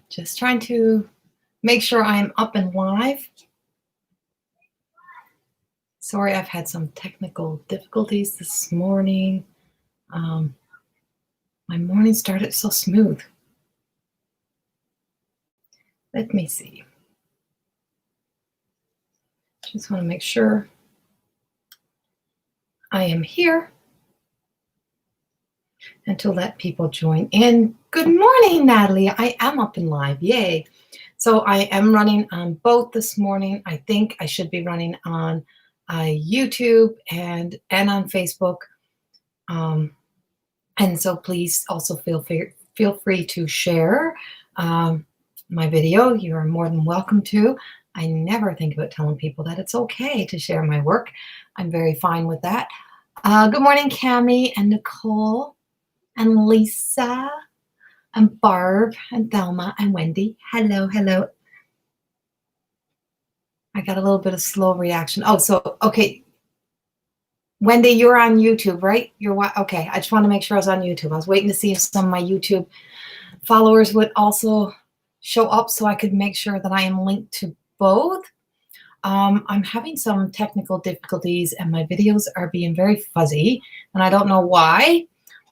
Just trying to make sure I'm up and live. Sorry, I've had some technical difficulties this morning. My morning started so smooth. Let me see. Just want to make sure I am here and to let people join in. Good morning, Natalie. I am up and live. Yay. So I am running on both this morning. I think I should be running on YouTube and on Facebook. And so please also feel free to share my video. You are more than welcome to. I never think about telling people that it's okay to share my work. I'm very fine with that. Good morning, Cammie and Nicole and Lisa and Barb and Thelma and Wendy. Hello, hello. I got a little bit of slow reaction. Oh, so, okay. Wendy, you're on YouTube, right? Okay, I just want to make sure I was on YouTube. I was waiting to see if some of my YouTube followers would also show up so I could make sure that I am linked to both. I'm having some technical difficulties and my videos are being very fuzzy and I don't know why.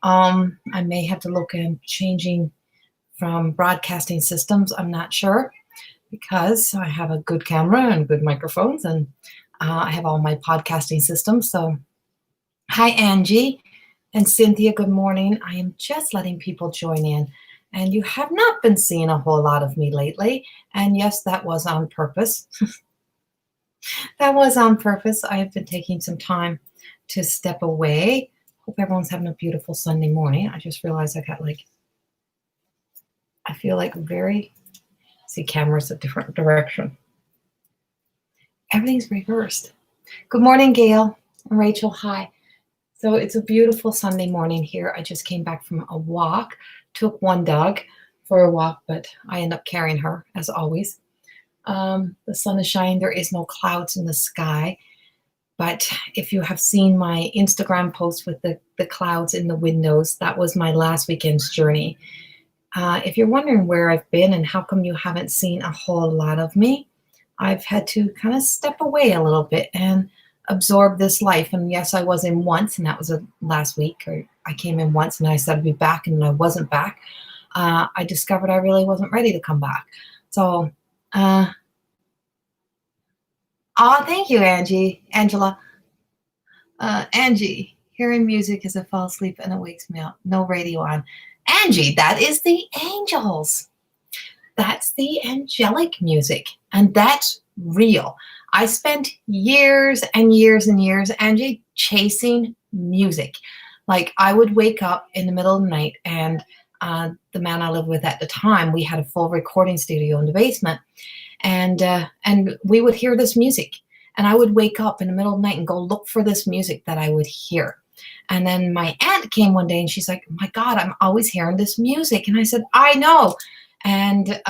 I may have to look at changing from broadcasting systems. I'm not sure because I have a good camera and good microphones and I have all my podcasting systems. So hi, Angie and Cynthia. Good morning. I am just letting people join in. And you have not been seeing a whole lot of me lately. And yes, that was on purpose. That was on purpose. I have been taking some time to step away. Hope everyone's having a beautiful Sunday morning. I just realized I feel like see cameras a different direction. Everything's reversed. Good morning, Gail and Rachel. Hi. So it's a beautiful Sunday morning here. I just came back from a walk. Took one dog for a walk, but I end up carrying her as always. The sun is shining. There is no clouds in the sky. But if you have seen my Instagram post with the clouds in the windows, that was my last weekend's journey. If you're wondering where I've been and how come you haven't seen a whole lot of me, I've had to kind of step away a little bit and absorb this life. And yes, I was in once, and that was last week. Or I came in once and I said I'd be back and I wasn't back. I discovered I really wasn't ready to come back. So, thank you, Angela. Angie, hearing music as I fall asleep and it wakes me up. No radio on. Angie, that is the angels. That's the angelic music. And that's real. I spent years and years and years, Angie, chasing music. Like I would wake up in the middle of the night and the man I lived with at the time, we had a full recording studio in the basement and we would hear this music and I would wake up in the middle of the night and go look for this music that I would hear. And then my aunt came one day and she's like, my God, I'm always hearing this music. And I said, I know. And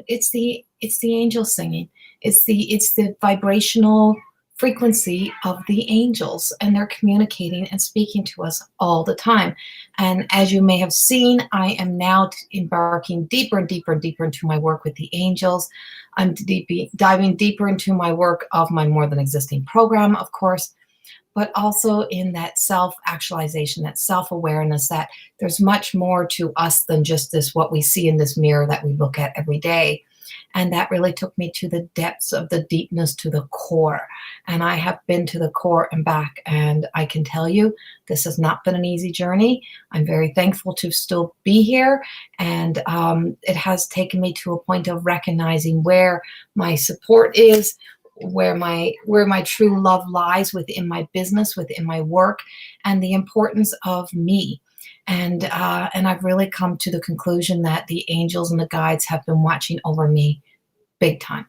it's the angels singing. It's the vibrational frequency of the angels, and they're communicating and speaking to us all the time. And as you may have seen, I am now embarking deeper and deeper and deeper into my work with the angels. I'm diving deeper into my work of my More Than Existing program, of course, but also in that self-actualization, that self-awareness that there's much more to us than just this, what we see in this mirror that we look at every day. And that really took me to the depths of the deepness, to the core. And I have been to the core and back. And I can tell you, this has not been an easy journey. I'm very thankful to still be here. And it has taken me to a point of recognizing where my support is, where my true love lies within my business, within my work, and the importance of me. And I've really come to the conclusion that the angels and the guides have been watching over me big time,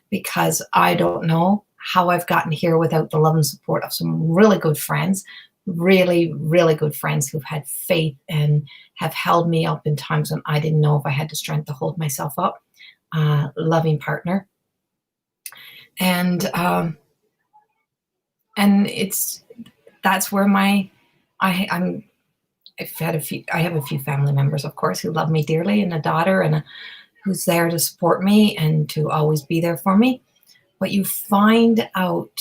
because I don't know how I've gotten here without the love and support of some really good friends, really, really good friends who've had faith and have held me up in times when I didn't know if I had the strength to hold myself up. Loving partner. And that's where I have a few family members, of course, who love me dearly, and a daughter and who's there to support me and to always be there for me. But you find out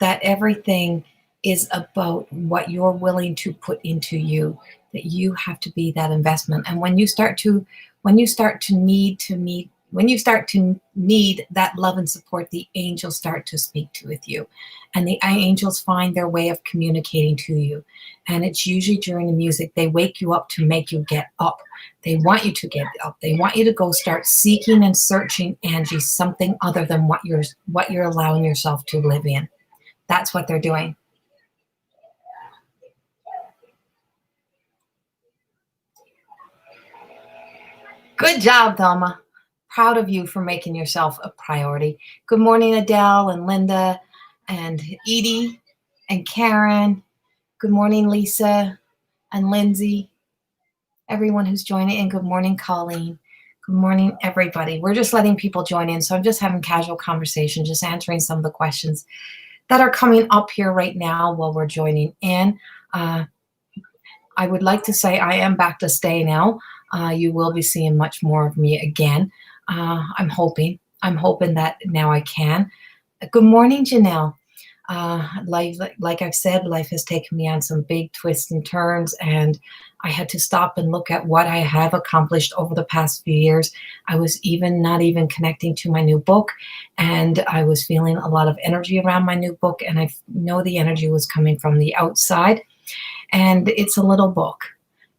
that everything is about what you're willing to put into you, that you have to be that investment. And when you start to need that love and support, the angels start to speak to with you, and the angels find their way of communicating to you. And it's usually during the music. They wake you up to make you get up. They want you to get up. They want you to go start seeking and searching, Angie, something other than what you're allowing yourself to live in. That's what they're doing. Good job, Thelma. Proud of you for making yourself a priority. Good morning, Adele and Linda and Edie and Karen. Good morning, Lisa and Lindsay. Everyone who's joining in. Good morning, Colleen. Good morning, everybody. We're just letting people join in. So I'm just having casual conversation, just answering some of the questions that are coming up here right now while we're joining in. I would like to say I am back to stay now. You will be seeing much more of me again. I'm hoping that now I can. Good morning, Janelle. Life, like I've said, life has taken me on some big twists and turns, and I had to stop and look at what I have accomplished over the past few years. I was not even connecting to my new book, and I was feeling a lot of energy around my new book, and I know the energy was coming from the outside. And it's a little book.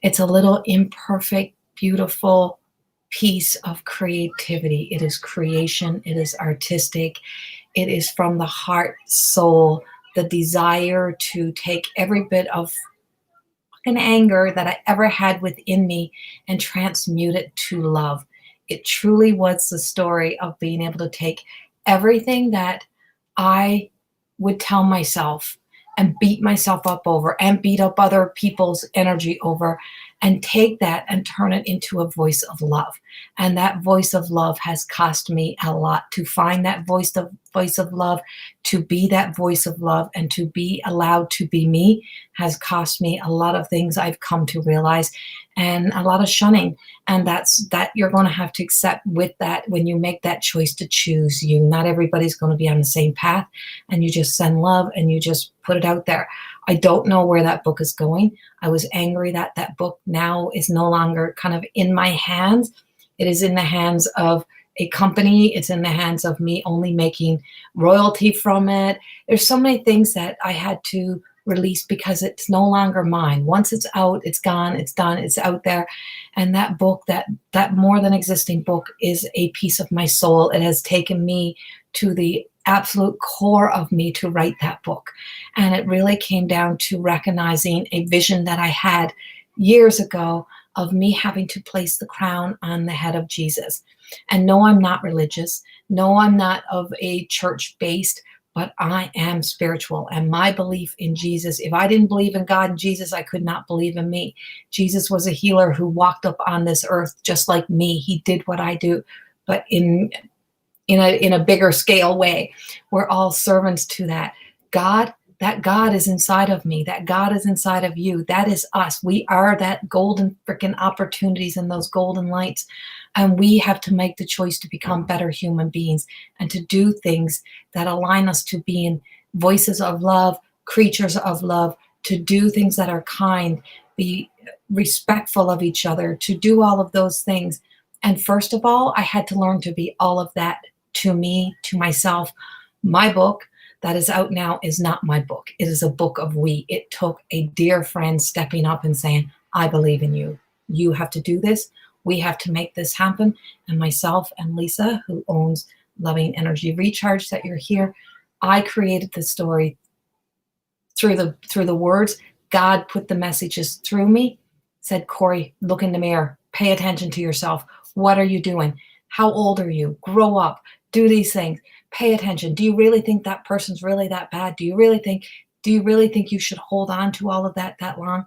It's a little imperfect, beautiful piece of creativity. It is creation. It is artistic. It is from the heart, soul, the desire to take every bit of fucking anger that I ever had within me and transmute it to love. It truly was the story of being able to take everything that I would tell myself and beat myself up over and beat up other people's energy over, and take that and turn it into a voice of love. And that voice of love has cost me a lot. To find that voice of love, to be that voice of love, and to be allowed to be me has cost me a lot of things I've come to realize, and a lot of shunning. And that you're going to have to accept with that when you make that choice to choose you. Not everybody's going to be on the same path, and you just send love and you just put it out there. I don't know where that book is going. I was angry that that book now is no longer kind of in my hands. It is in the hands of a company. It's in the hands of me only making royalty from it. There's so many things that I had to release because it's no longer mine. Once it's out, it's gone, it's done, it's out there. And that book, that more than existing book, is a piece of my soul. It has taken me to the absolute core of me to write that book. And it really came down to recognizing a vision that I had years ago of me having to place the crown on the head of Jesus. And no, I'm not religious. No, I'm not of a church based, but I am spiritual. And my belief in Jesus, if I didn't believe in God and Jesus, I could not believe in me. Jesus was a healer who walked up on this earth just like me. He did what I do, but in a bigger scale way. We're all servants to that God. That God is inside of me. That God is inside of you. That is us. We are that golden freaking opportunities and those golden lights. And we have to make the choice to become better human beings and to do things that align us to being voices of love, creatures of love, to do things that are kind, be respectful of each other, to do all of those things. And first of all, I had to learn to be all of that to me, to myself. My book that is out now is not my book. It is a book of we. It took a dear friend stepping up and saying, I believe in you. You have to do this. We have to make this happen. And myself and Lisa, who owns Loving Energy Recharge, that you're here, I created the story through the words. God put the messages through me, said, Corey, look in the mirror, pay attention to yourself. What are you doing? How old are you? Grow up, do these things, pay attention. Do you really think that person's really that bad? Do you really think you should hold on to all of that long?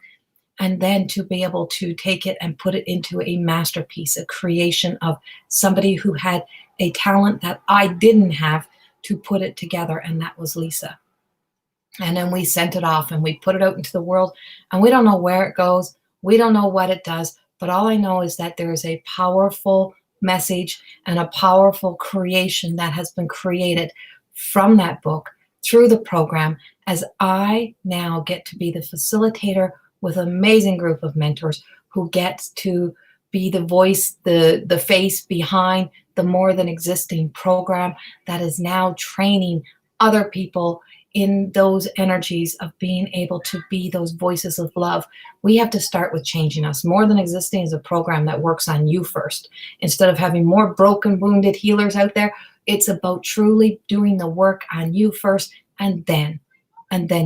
And then to be able to take it and put it into a masterpiece, a creation of somebody who had a talent that I didn't have, to put it together. And that was Lisa. And then we sent it off and we put it out into the world, and we don't know where it goes. We don't know what it does, but all I know is that there is a powerful message and a powerful creation that has been created from that book through the program, as I now get to be the facilitator with an amazing group of mentors who gets to be the voice, the face behind the More Than Existing program that is now training other people in those energies of being able to be those voices of love. We have to start with changing us. More Than Existing is a program that works on you first. Instead of having more broken, wounded healers out there, it's about truly doing the work on you first, and then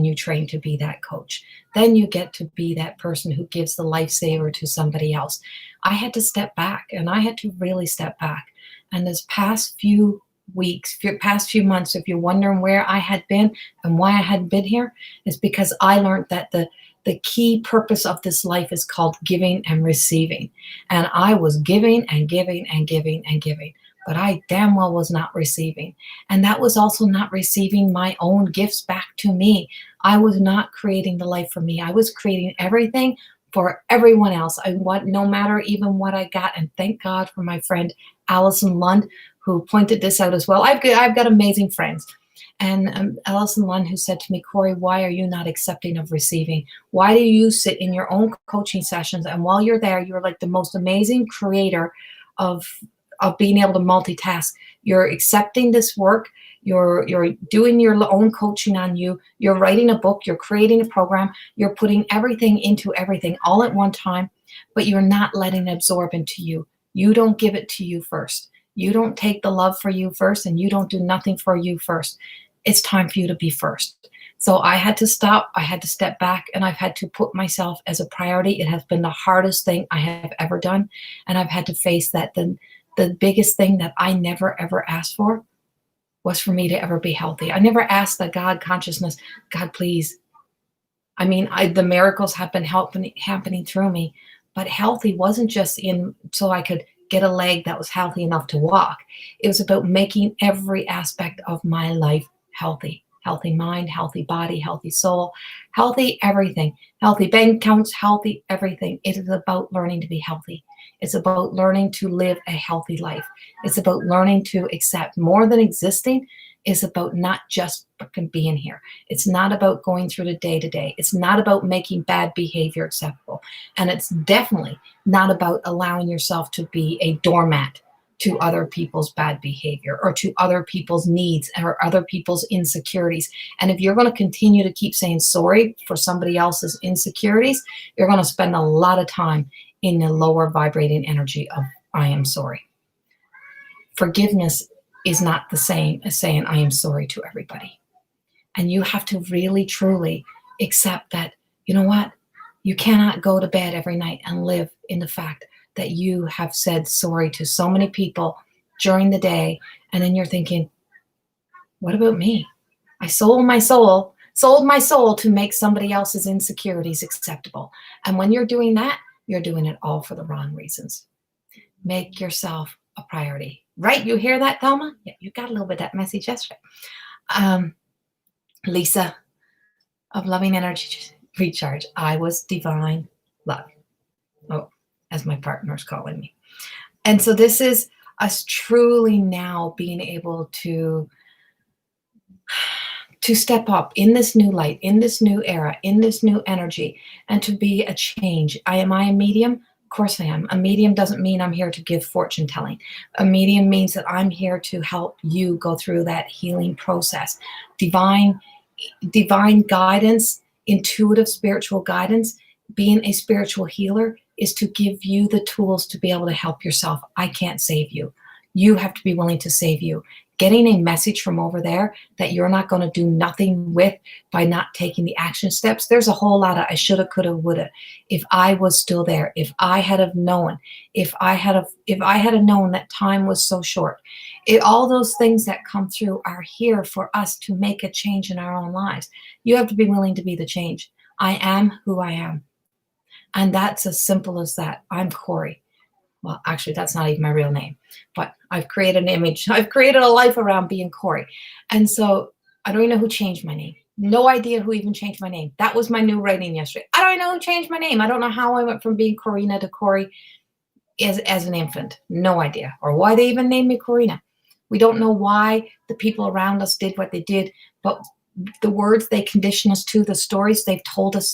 you train to be that coach. Then you get to be that person who gives the lifesaver to somebody else. I had to step back, and I had to really step back. And this past few weeks, past few months, if you're wondering where I had been and why I hadn't been here, is because I learned that the key purpose of this life is called giving and receiving. And I was giving and giving and giving and giving, but I damn well was not receiving. And that was also not receiving my own gifts back to me. I was not creating the life for me. I was creating everything for everyone else. No matter even what I got. And thank God for my friend Allison Lund, who pointed this out as well. I've got amazing friends. And Allison Lund, who said to me, Corey, why are you not accepting of receiving? Why do you sit in your own coaching sessions, and while you're there, you're like the most amazing creator of being able to multitask. You're accepting this work. You're doing your own coaching on you. You're writing a book. You're creating a program. You're putting everything into everything all at one time, but you're not letting it absorb into you. You don't give it to you first. You don't take the love for you first, and you don't do nothing for you first. It's time for you to be first. So I had to stop. I had to step back, and I've had to put myself as a priority. It has been the hardest thing I have ever done. And I've had to face that the biggest thing that I never, ever asked for was for me to ever be healthy. I never asked the God consciousness, God, please. I mean, the miracles have been happening through me, but healthy wasn't just so I could get a leg that was healthy enough to walk. It was about making every aspect of my life healthy. Healthy mind, healthy body, healthy soul, healthy everything. Healthy bank accounts, healthy everything. It is about learning to be healthy. It's about learning to live a healthy life. It's about learning to accept. More Than Existing is about not just fucking being here. It's not about going through the day to day. It's not about making bad behavior acceptable. And it's definitely not about allowing yourself to be a doormat to other people's bad behavior or to other people's needs or other people's insecurities. And if you're going to continue to keep saying sorry for somebody else's insecurities, you're going to spend a lot of time in the lower vibrating energy of I am sorry. Forgiveness is not the same as saying I am sorry to everybody. And you have to really, truly accept that, you know what? You cannot go to bed every night and live in the fact that you have said sorry to so many people during the day. And then you're thinking, what about me? I sold my soul to make somebody else's insecurities acceptable. And when you're doing that, you're doing it all for the wrong reasons. Make yourself a priority. Right? You hear that, Thelma? Yeah, you got a little bit of that message yesterday. Lisa of Loving Energy Recharge. I was divine love. Oh, as my partner's calling me. And so this is us truly now being able to step up in this new light, in this new era, in this new energy, and to be a change. Am I a medium? Of course I am. A medium doesn't mean I'm here to give fortune telling. A medium means that I'm here to help you go through that healing process. Divine guidance, intuitive spiritual guidance, being a spiritual healer is to give you the tools to be able to help yourself. I can't save you. You have to be willing to save you. Getting a message from over there that you're not going to do nothing with by not taking the action steps. There's a whole lot of I shoulda, coulda, woulda. If I was still there, if I had have known, if I had known that time was so short. All those things that come through are here for us to make a change in our own lives. You have to be willing to be the change. I am who I am. And that's as simple as that. I'm Corey. Well, actually, that's not even my real name, but I've created an image. I've created a life around being Corey. And so I don't even know who changed my name. No idea who even changed my name. That was my new writing yesterday. I don't know who changed my name. I don't know how I went from being Corina to Corey. as an infant. No idea. Or why they even named me Corina. We don't know why the people around us did what they did, but the words they condition us to, the stories they've told us,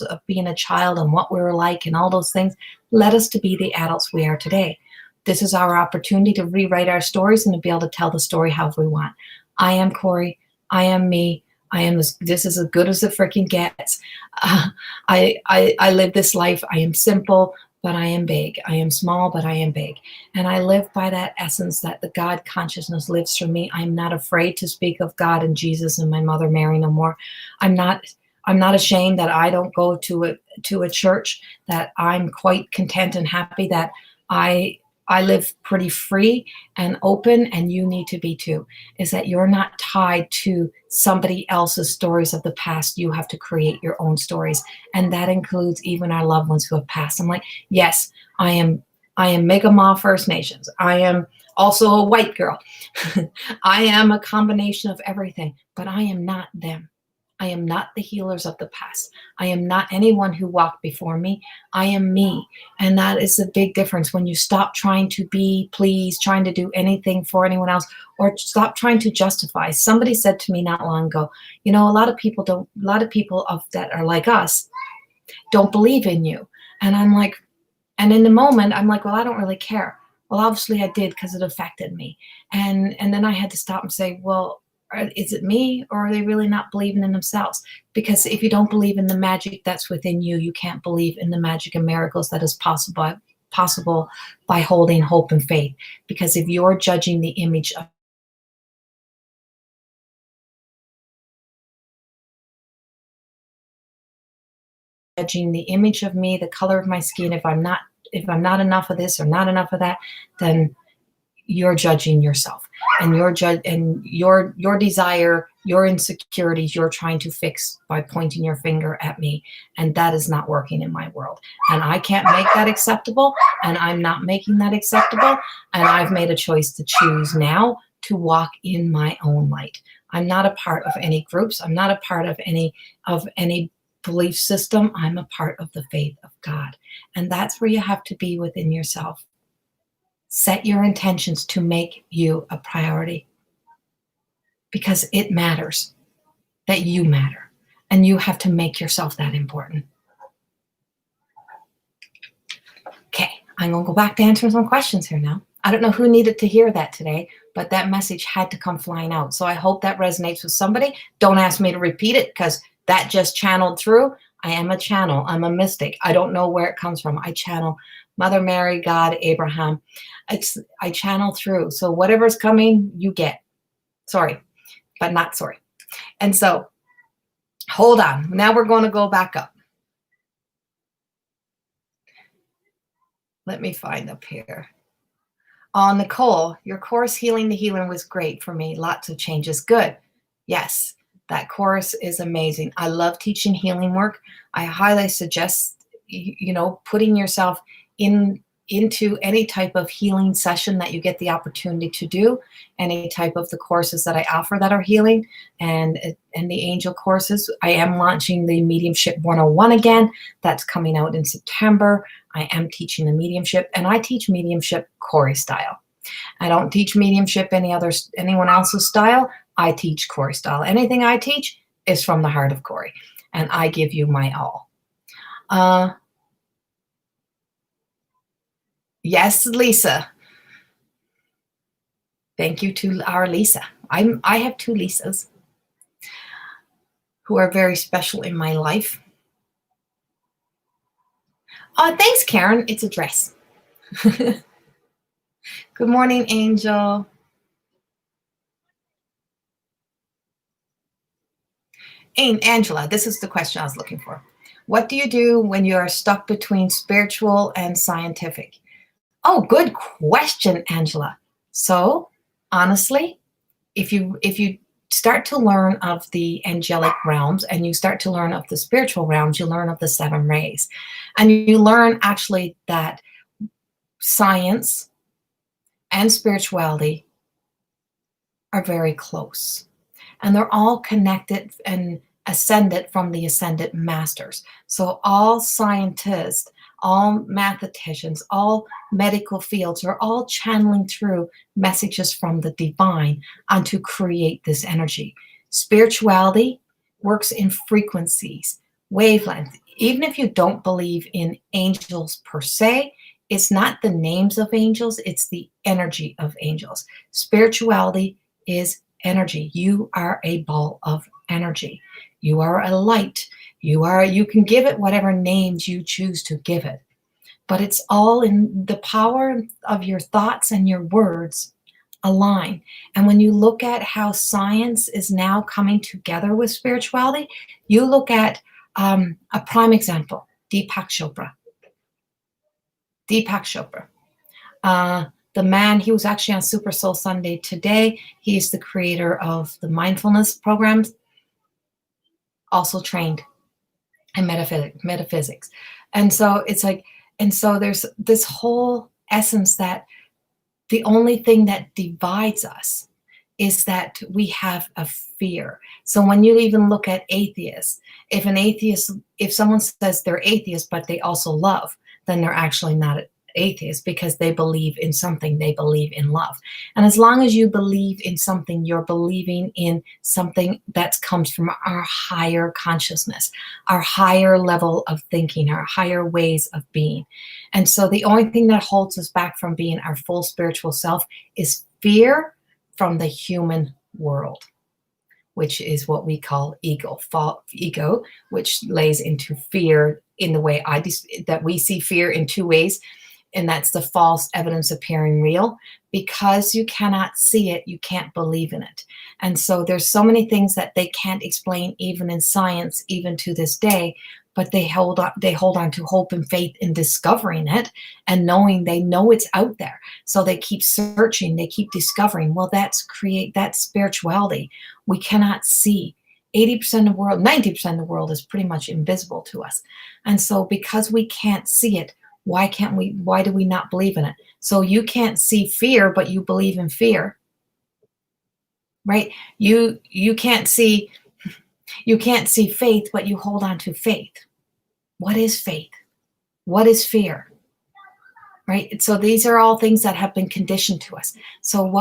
of being a child and what we were like and all those things led us to be the adults we are today. This is our opportunity to rewrite our stories and to be able to tell the story however we want. I am Corey. I am me. This is as good as it freaking gets. I live this life. I am simple, but I am big. I am small, but I am big. And I live by that essence that the God consciousness lives through me. I'm not afraid to speak of God and Jesus and my mother Mary no more. I'm not ashamed that I don't go to a church, that I'm quite content and happy that I live pretty free and open, and you need to be too, is that you're not tied to somebody else's stories of the past. You have to create your own stories. And that includes even our loved ones who have passed. I'm like, yes, I am Mi'kmaq First Nations. I am also a white girl. I am a combination of everything, but I am not them. I am not the healers of the past. I am not anyone who walked before me. I am me. And that is a big difference when you stop trying to be pleased, trying to do anything for anyone else, or stop trying to justify. Somebody said to me not long ago, a lot of people that are like us don't believe in you. And I'm like, and in the moment, I'm like, well, I don't really care. Well, obviously I did, because it affected me. And then I had to stop and say, well, is it me, or are they really not believing in themselves? Because if you don't believe in the magic that's within you, you can't believe in the magic and miracles that is possible by holding hope and faith. Because if you're judging the image of me, the color of my skin, if I'm not enough of this or not enough of that, then you're judging yourself, and your desire, your insecurities, you're trying to fix by pointing your finger at me. And that is not working in my world. And I can't make that acceptable. And I'm not making that acceptable. And I've made a choice to choose now to walk in my own light. I'm not a part of any groups. I'm not a part of any belief system. I'm a part of the faith of God. And that's where you have to be within yourself. Set your intentions to make you a priority, because it matters that you matter, and you have to make yourself that important. Okay, I'm going to go back to answering some questions here now. I don't know who needed to hear that today, but that message had to come flying out. So I hope that resonates with somebody. Don't ask me to repeat it, because that just channeled through. I am a channel. I'm a mystic. I don't know where it comes from. I channel Mother Mary, God, Abraham. I channel through. So whatever's coming, you get. Sorry, but not sorry. And so hold on. Now we're going to go back up. Let me find up here. Nicole, your course, Healing the Healer, was great for me. Lots of changes. Good. Yes, that course is amazing. I love teaching healing work. I highly suggest, putting yourself into any type of healing session that you get the opportunity to do, any type of the courses that I offer that are healing, and the angel courses. I am launching the Mediumship 101 again. That's coming out in September. I am teaching the mediumship, and I teach mediumship Corey style. I don't teach mediumship anyone else's style. I teach Corey style. Anything I teach is from the heart of Corey, and I give you my all. Yes, Lisa. Thank you to our Lisa. I have two Lisas who are very special in my life. Thanks, Karen. It's a dress. Good morning, Angel. Angela, this is the question I was looking for. What do you do when you are stuck between spiritual and scientific? Oh, good question, Angela. So, honestly, if you start to learn of the angelic realms and you start to learn of the spiritual realms, you learn of the seven rays. And you learn actually that science and spirituality are very close. And they're all connected and ascended from the ascended masters. So all scientists all mathematicians, all medical fields are all channeling through messages from the divine on to create this energy. Spirituality works in frequencies, wavelength. Even if you don't believe in angels per se, it's not the names of angels, it's the energy of angels. Spirituality is energy. You are a ball of energy. You are a light. You can give it whatever names you choose to give it. But it's all in the power of your thoughts and your words align. And when you look at how science is now coming together with spirituality, you look at a prime example, Deepak Chopra. Deepak Chopra. The man, he was actually on Super Soul Sunday today. He's the creator of the mindfulness programs, also trained in metaphysics. And so it's like, and so there's this whole essence that the only thing that divides us is that we have a fear. So when you even look at atheists, if someone says they're atheist, but they also love, then they're actually not atheist because they believe in something, they believe in love. And as long as you believe in something, you're believing in something that comes from our higher consciousness, our higher level of thinking, our higher ways of being. And so the only thing that holds us back from being our full spiritual self is fear from the human world, which is what we call ego, which lays into fear in the way that we see fear in two ways. And that's the false evidence appearing real. Because you cannot see it, you can't believe in it. And so there's so many things that they can't explain even in science, even to this day, but they hold on to hope and faith in discovering it and knowing they know it's out there. So they keep searching, they keep discovering. Well, that's spirituality. We cannot see. 80% of the world, 90% of the world is pretty much invisible to us. And so because we can't see it, why do we not believe in it? So you can't see fear, but you believe in fear, right? You can't see faith, but you hold on to faith. What is faith? What is fear? Right? So these are all things that have been conditioned to us. So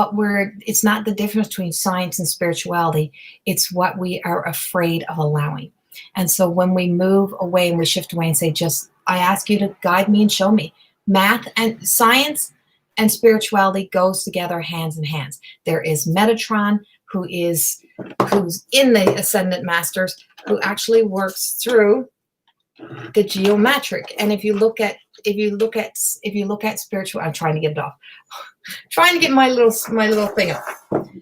it's not the difference between science and spirituality. It's what we are afraid of allowing. And so when we move away and we shift away and say, I ask you to guide me and show me. Math and science and spirituality goes together hands in hands. There is Metatron, who's in the Ascendant Masters, who actually works through the geometric. And if you look at spiritual, I'm trying to get it off. Trying to get my little thing up.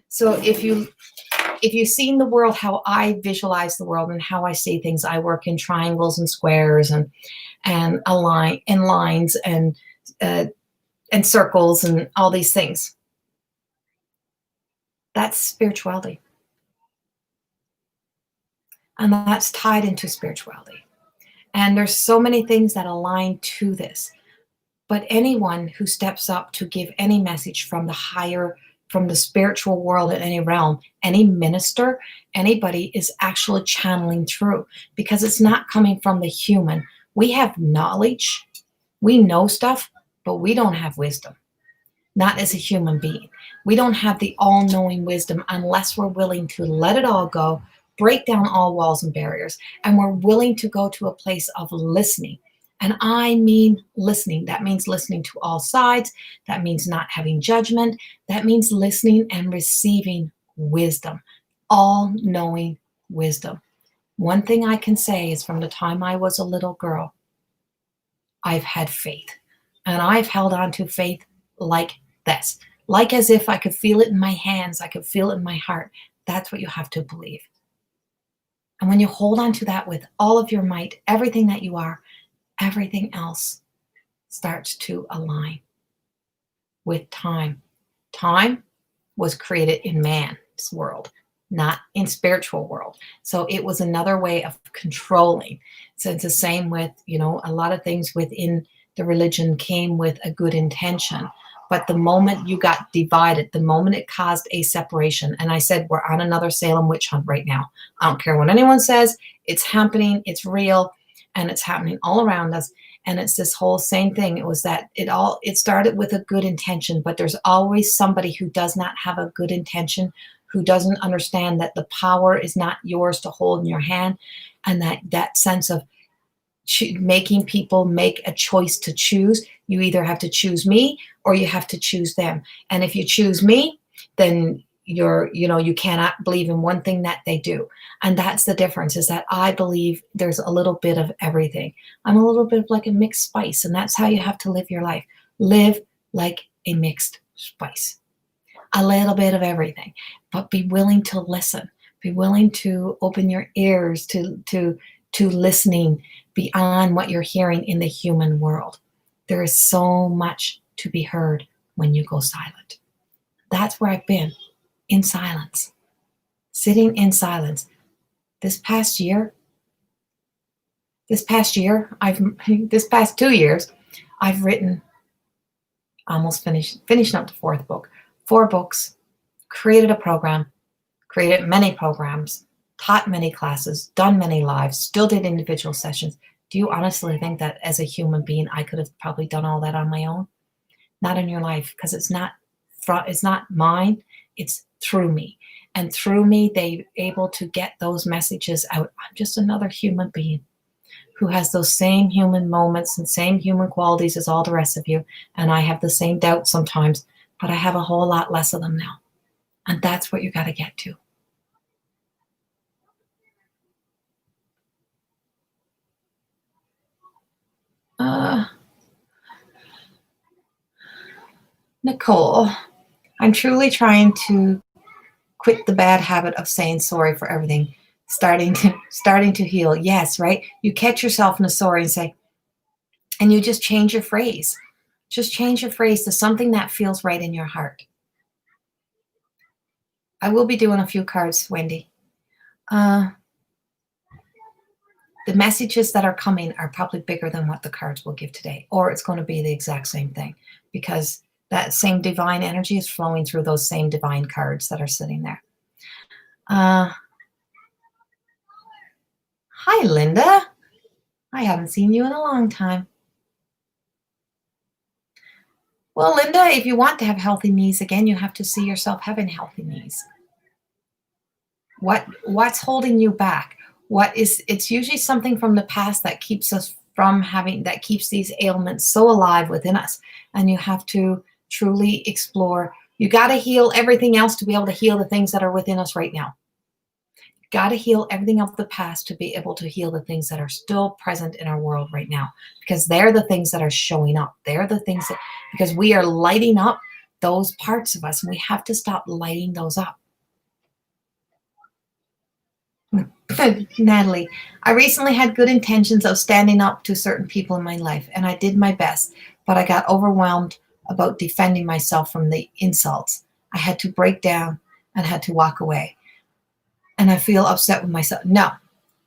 So if you've seen the world, how I visualize the world and how I see things, I work in triangles and squares and lines and circles and all these things. That's spirituality. And that's tied into spirituality. And there's so many things that align to this. But anyone who steps up to give any message from the spiritual world in any realm, any minister, anybody is actually channeling through, because it's not coming from the human. We have knowledge, we know stuff, but we don't have wisdom. Not as a human being. We don't have the all-knowing wisdom unless we're willing to let it all go, break down all walls and barriers, and we're willing to go to a place of listening. And I mean listening. That means listening to all sides. That means not having judgment. That means listening and receiving wisdom, all-knowing wisdom. One thing I can say is from the time I was a little girl, I've had faith. And I've held on to faith like this, like as if I could feel it in my hands, I could feel it in my heart. That's what you have to believe. And when you hold on to that with all of your might, everything that you are, everything else starts to align with time. Time was created in man's world, not in spiritual world. So it was another way of controlling. So it's the same with, a lot of things within the religion came with a good intention. But the moment you got divided, the moment it caused a separation, and I said, we're on another Salem witch hunt right now. I don't care what anyone says, it's happening, it's real, and it's happening all around us. And it's this whole same thing. It was that it started with a good intention, but there's always somebody who does not have a good intention, who doesn't understand that the power is not yours to hold in your hand, and that sense of making people make a choice to choose. You either have to choose me or you have to choose them. And if you choose me, then you cannot believe in one thing that they do. And that's the difference, is that I believe there's a little bit of everything. I'm a little bit like a mixed spice, and that's how you have to live your life. Live like a mixed spice. A little bit of everything, but be willing to listen. Be willing to open your ears to listening beyond what you're hearing in the human world. There is so much to be heard when you go silent. That's where I've been, in silence, sitting in silence. This past 2 years, I've written, almost finishing up the fourth book, 4 books, created a program, created many programs, taught many classes, done many lives, still did individual sessions. Do you honestly think that as a human being, I could have probably done all that on my own? Not in your life, because it's not mine, it's through me. And through me, they're able to get those messages out. I'm just another human being who has those same human moments and same human qualities as all the rest of you. And I have the same doubts sometimes, but I have a whole lot less of them now. And that's what you got to get to. Nicole, I'm truly trying to quit the bad habit of saying sorry for everything. Starting to heal. Yes, right? You catch yourself in a sorry and say, and you just change your phrase. Just change your phrase to something that feels right in your heart. I will be doing a few cards, Wendy. The messages that are coming are probably bigger than what the cards will give today, or it's going to be the exact same thing, because that same divine energy is flowing through those same divine cards that are sitting there. Hi, Linda. I haven't seen you in a long time. Well, Linda, if you want to have healthy knees again, you have to see yourself having healthy knees. What's holding you back? It's usually something from the past that keeps us from that keeps these ailments so alive within us. And you have to truly explore. You got to heal everything else to be able to heal the things that are within us right now. Got to heal everything of the past to be able to heal the things that are still present in our world right now, because they're the things that are showing up. They're the things that, because we are lighting up those parts of us, and we have to stop lighting those up. Natalie, I recently had good intentions of standing up to certain people in my life, and I did my best, but I got overwhelmed about defending myself from the insults. I had to break down and had to walk away. And I feel upset with myself. No.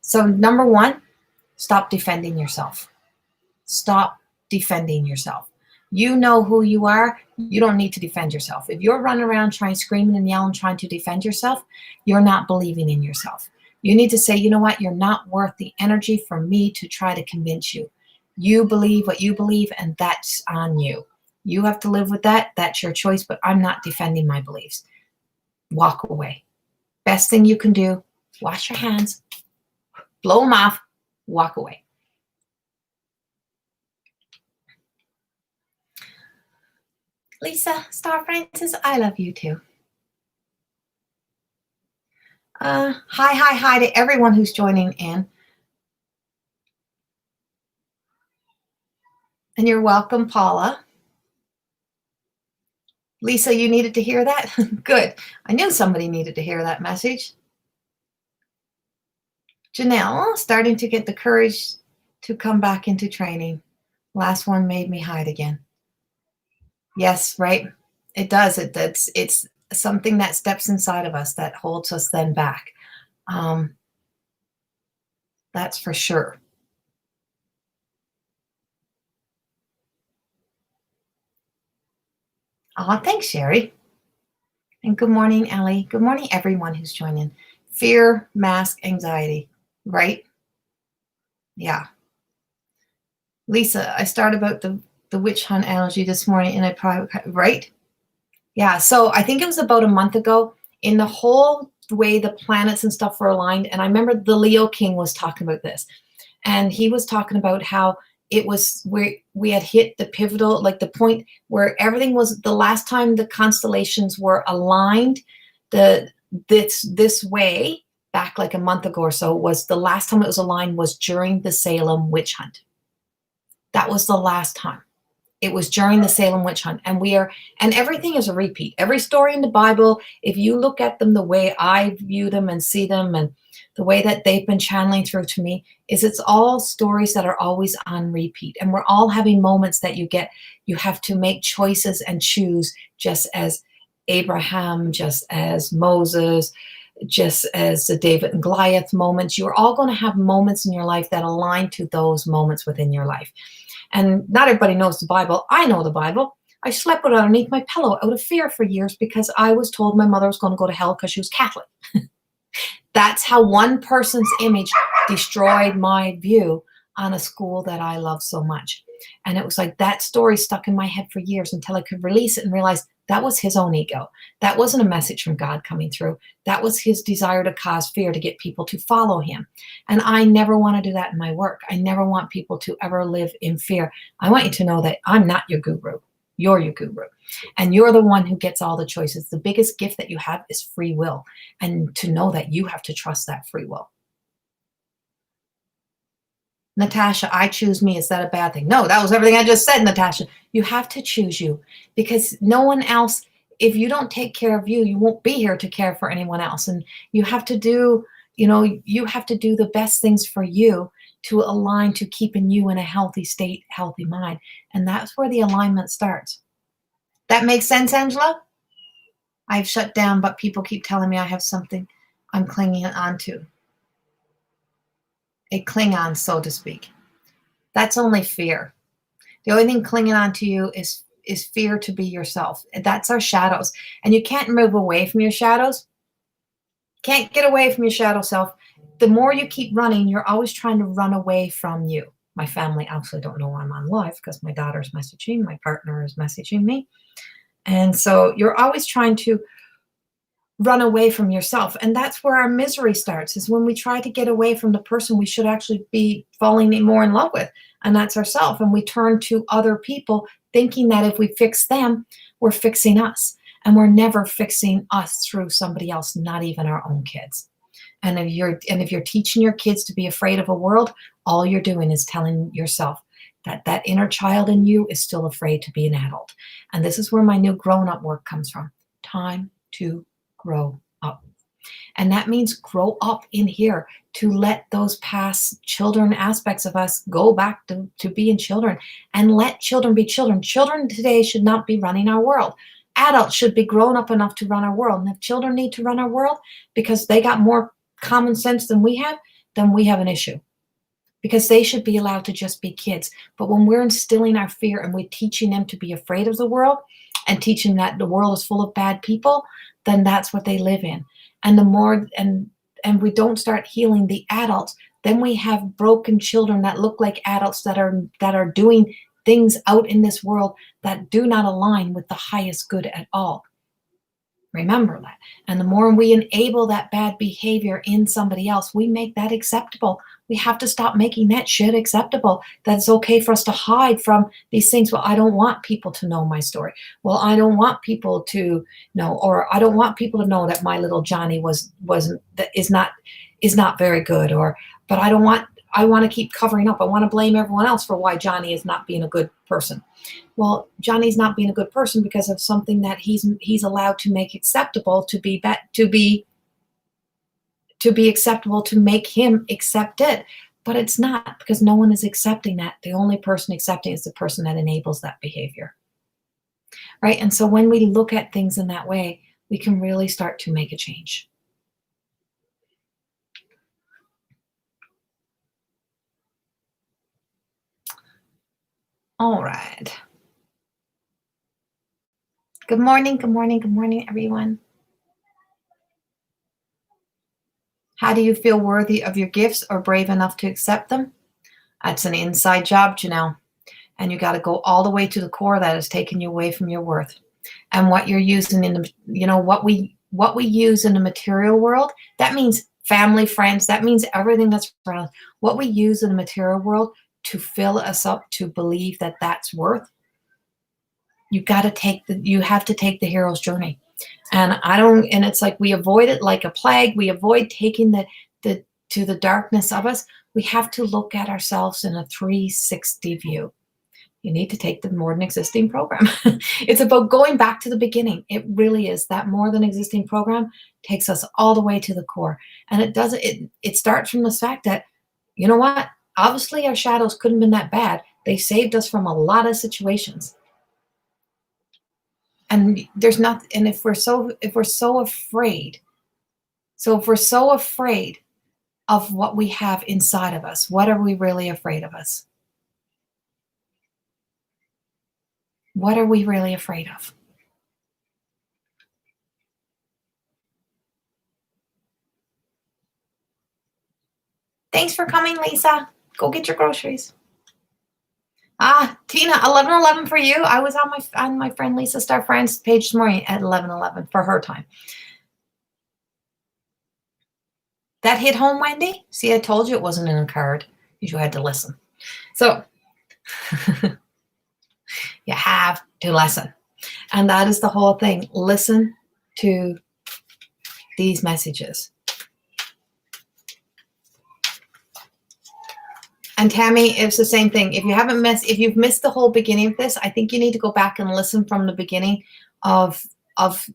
So number 1, stop defending yourself. Stop defending yourself. You know who you are. You don't need to defend yourself. If you're running around screaming and yelling, trying to defend yourself, you're not believing in yourself. You need to say, you know what? You're not worth the energy for me to try to convince you. You believe what you believe, and that's on you. You have to live with that. That's your choice, but I'm not defending my beliefs. Walk away. Best thing you can do, wash your hands, blow them off, walk away. Lisa, Star Francis, I love you too. Hi to everyone who's joining in. And you're welcome, Paula. Lisa, you needed to hear that? Good. I knew somebody needed to hear that message. Janelle, starting to get the courage to come back into training. Last one made me hide again. Yes, right. It does. It's something that steps inside of us that holds us then back. That's for sure. Thanks, Sherry. And good morning, Ellie. Good morning, everyone who's joining. Fear, mask, anxiety, right? Yeah. Lisa, I started about the witch hunt analogy this morning in a private, right? Yeah, so I think it was about a month ago in the whole way the planets and stuff were aligned. And I remember the Leo King was talking about this. And he was talking about how it was where we had hit the pivotal, like the point where everything was the last time the constellations were aligned, this way back like a month ago or so was the last time it was aligned was during the Salem witch hunt. That was the last time. It was during the Salem witch hunt. And everything is a repeat. Every story in the Bible, if you look at them the way I view them and see them and the way that they've been channeling through to me, is it's all stories that are always on repeat. And we're all having moments that you have to make choices and choose, just as Abraham, just as Moses, just as the David and Goliath moments. You're all going to have moments in your life that align to those moments within your life. And not everybody knows the Bible. I know the Bible. I slept with it underneath my pillow out of fear for years because I was told my mother was going to go to hell because she was Catholic. That's how one person's image destroyed my view on a school that I love so much. And it was like that story stuck in my head for years until I could release it and realize that was his own ego. That wasn't a message from God coming through. That was his desire to cause fear, to get people to follow him. And I never want to do that in my work. I never want people to ever live in fear. I want you to know that I'm not your guru. You're your guru. And you're the one who gets all the choices. The biggest gift that you have is free will. And to know that you have to trust that free will. Natasha, I choose me. Is that a bad thing? No, that was everything I just said, Natasha. You have to choose you because no one else, if you don't take care of you, you won't be here to care for anyone else. And you have to do, you have to do the best things for you to align to keeping you in a healthy state, healthy mind. And that's where the alignment starts. That makes sense, Angela? I've shut down, but people keep telling me I have something I'm clinging onto. A cling on, so to speak. That's only fear. The only thing clinging on to you is fear to be yourself. That's our shadows. And you can't move away from your shadows. Can't get away from your shadow self. The more you keep running, you're always trying to run away from you. My family actually don't know I'm on live because my daughter's messaging, my partner is messaging me. And so you're always trying to run away from yourself. And that's where our misery starts, is when we try to get away from the person we should actually be falling more in love with. And that's ourselves. And we turn to other people thinking that if we fix them, we're fixing us. And we're never fixing us through somebody else, not even our own kids. And if you're teaching your kids to be afraid of a world, all you're doing is telling yourself that inner child in you is still afraid to be an adult. And this is where my new grown-up work comes from. Time to grow up. And that means grow up in here, to let those past children aspects of us go back to being children, and let children be children. Children today should not be running our world. Adults should be grown up enough to run our world. And if children need to run our world because they got more common sense than we have, then we have an issue. Because they should be allowed to just be kids. But when we're instilling our fear and we're teaching them to be afraid of the world and teaching that the world is full of bad people, then that's what they live in. And the more and we don't start healing the adults, then we have broken children that look like adults that are doing things out in this world that do not align with the highest good at all. Remember that. And the more we enable that bad behavior in somebody else, we make that acceptable. We have to stop making that shit acceptable. That it's okay for us to hide from these things. Well, I don't want people to know my story. Well, I don't want people to know, or I don't want people to know that my little Johnny is not very good, but I want to keep covering up. I want to blame everyone else for why Johnny is not being a good person. Well, Johnny's not being a good person because of something that he's allowed to make acceptable to be acceptable, to make him accept it. But it's not, because no one is accepting that. The only person accepting is the person that enables that behavior. Right? And so when we look at things in that way, we can really start to make a change. All right. Good morning, good morning, good morning, everyone. How do you feel worthy of your gifts or brave enough to accept them? That's an inside job, Janelle. And you got to go all the way to the core that has taken you away from your worth. And what you're using in the, what we use in the material world, that means family, friends, that means everything that's around. What we use in the material world to fill us up to believe that that's worth, you have to take the hero's journey. And it's like we avoid it like a plague. We avoid taking the to the darkness of us. We have to look at ourselves in a 360 view. You need to take the more than existing program. It's about going back to the beginning. It really is. That more than existing program takes us all the way to the core. And it starts from the fact that, you know what? Obviously our shadows couldn't have been that bad. They saved us from a lot of situations. And there's not, and if we're so afraid of what we have inside of us, what are we really afraid of us? What are we really afraid of? Thanks for coming, Lisa. Go get your groceries. Tina, 11:11 for you. I was on my friend Lisa Star Friends page this morning at 11:11 for her time. That hit home, Wendy? See, I told you it wasn't in a card. You had to listen. So you have to listen. And that is the whole thing. Listen to these messages. And Tammy, it's the same thing. If you've missed the whole beginning of this, I think you need to go back and listen from the beginning of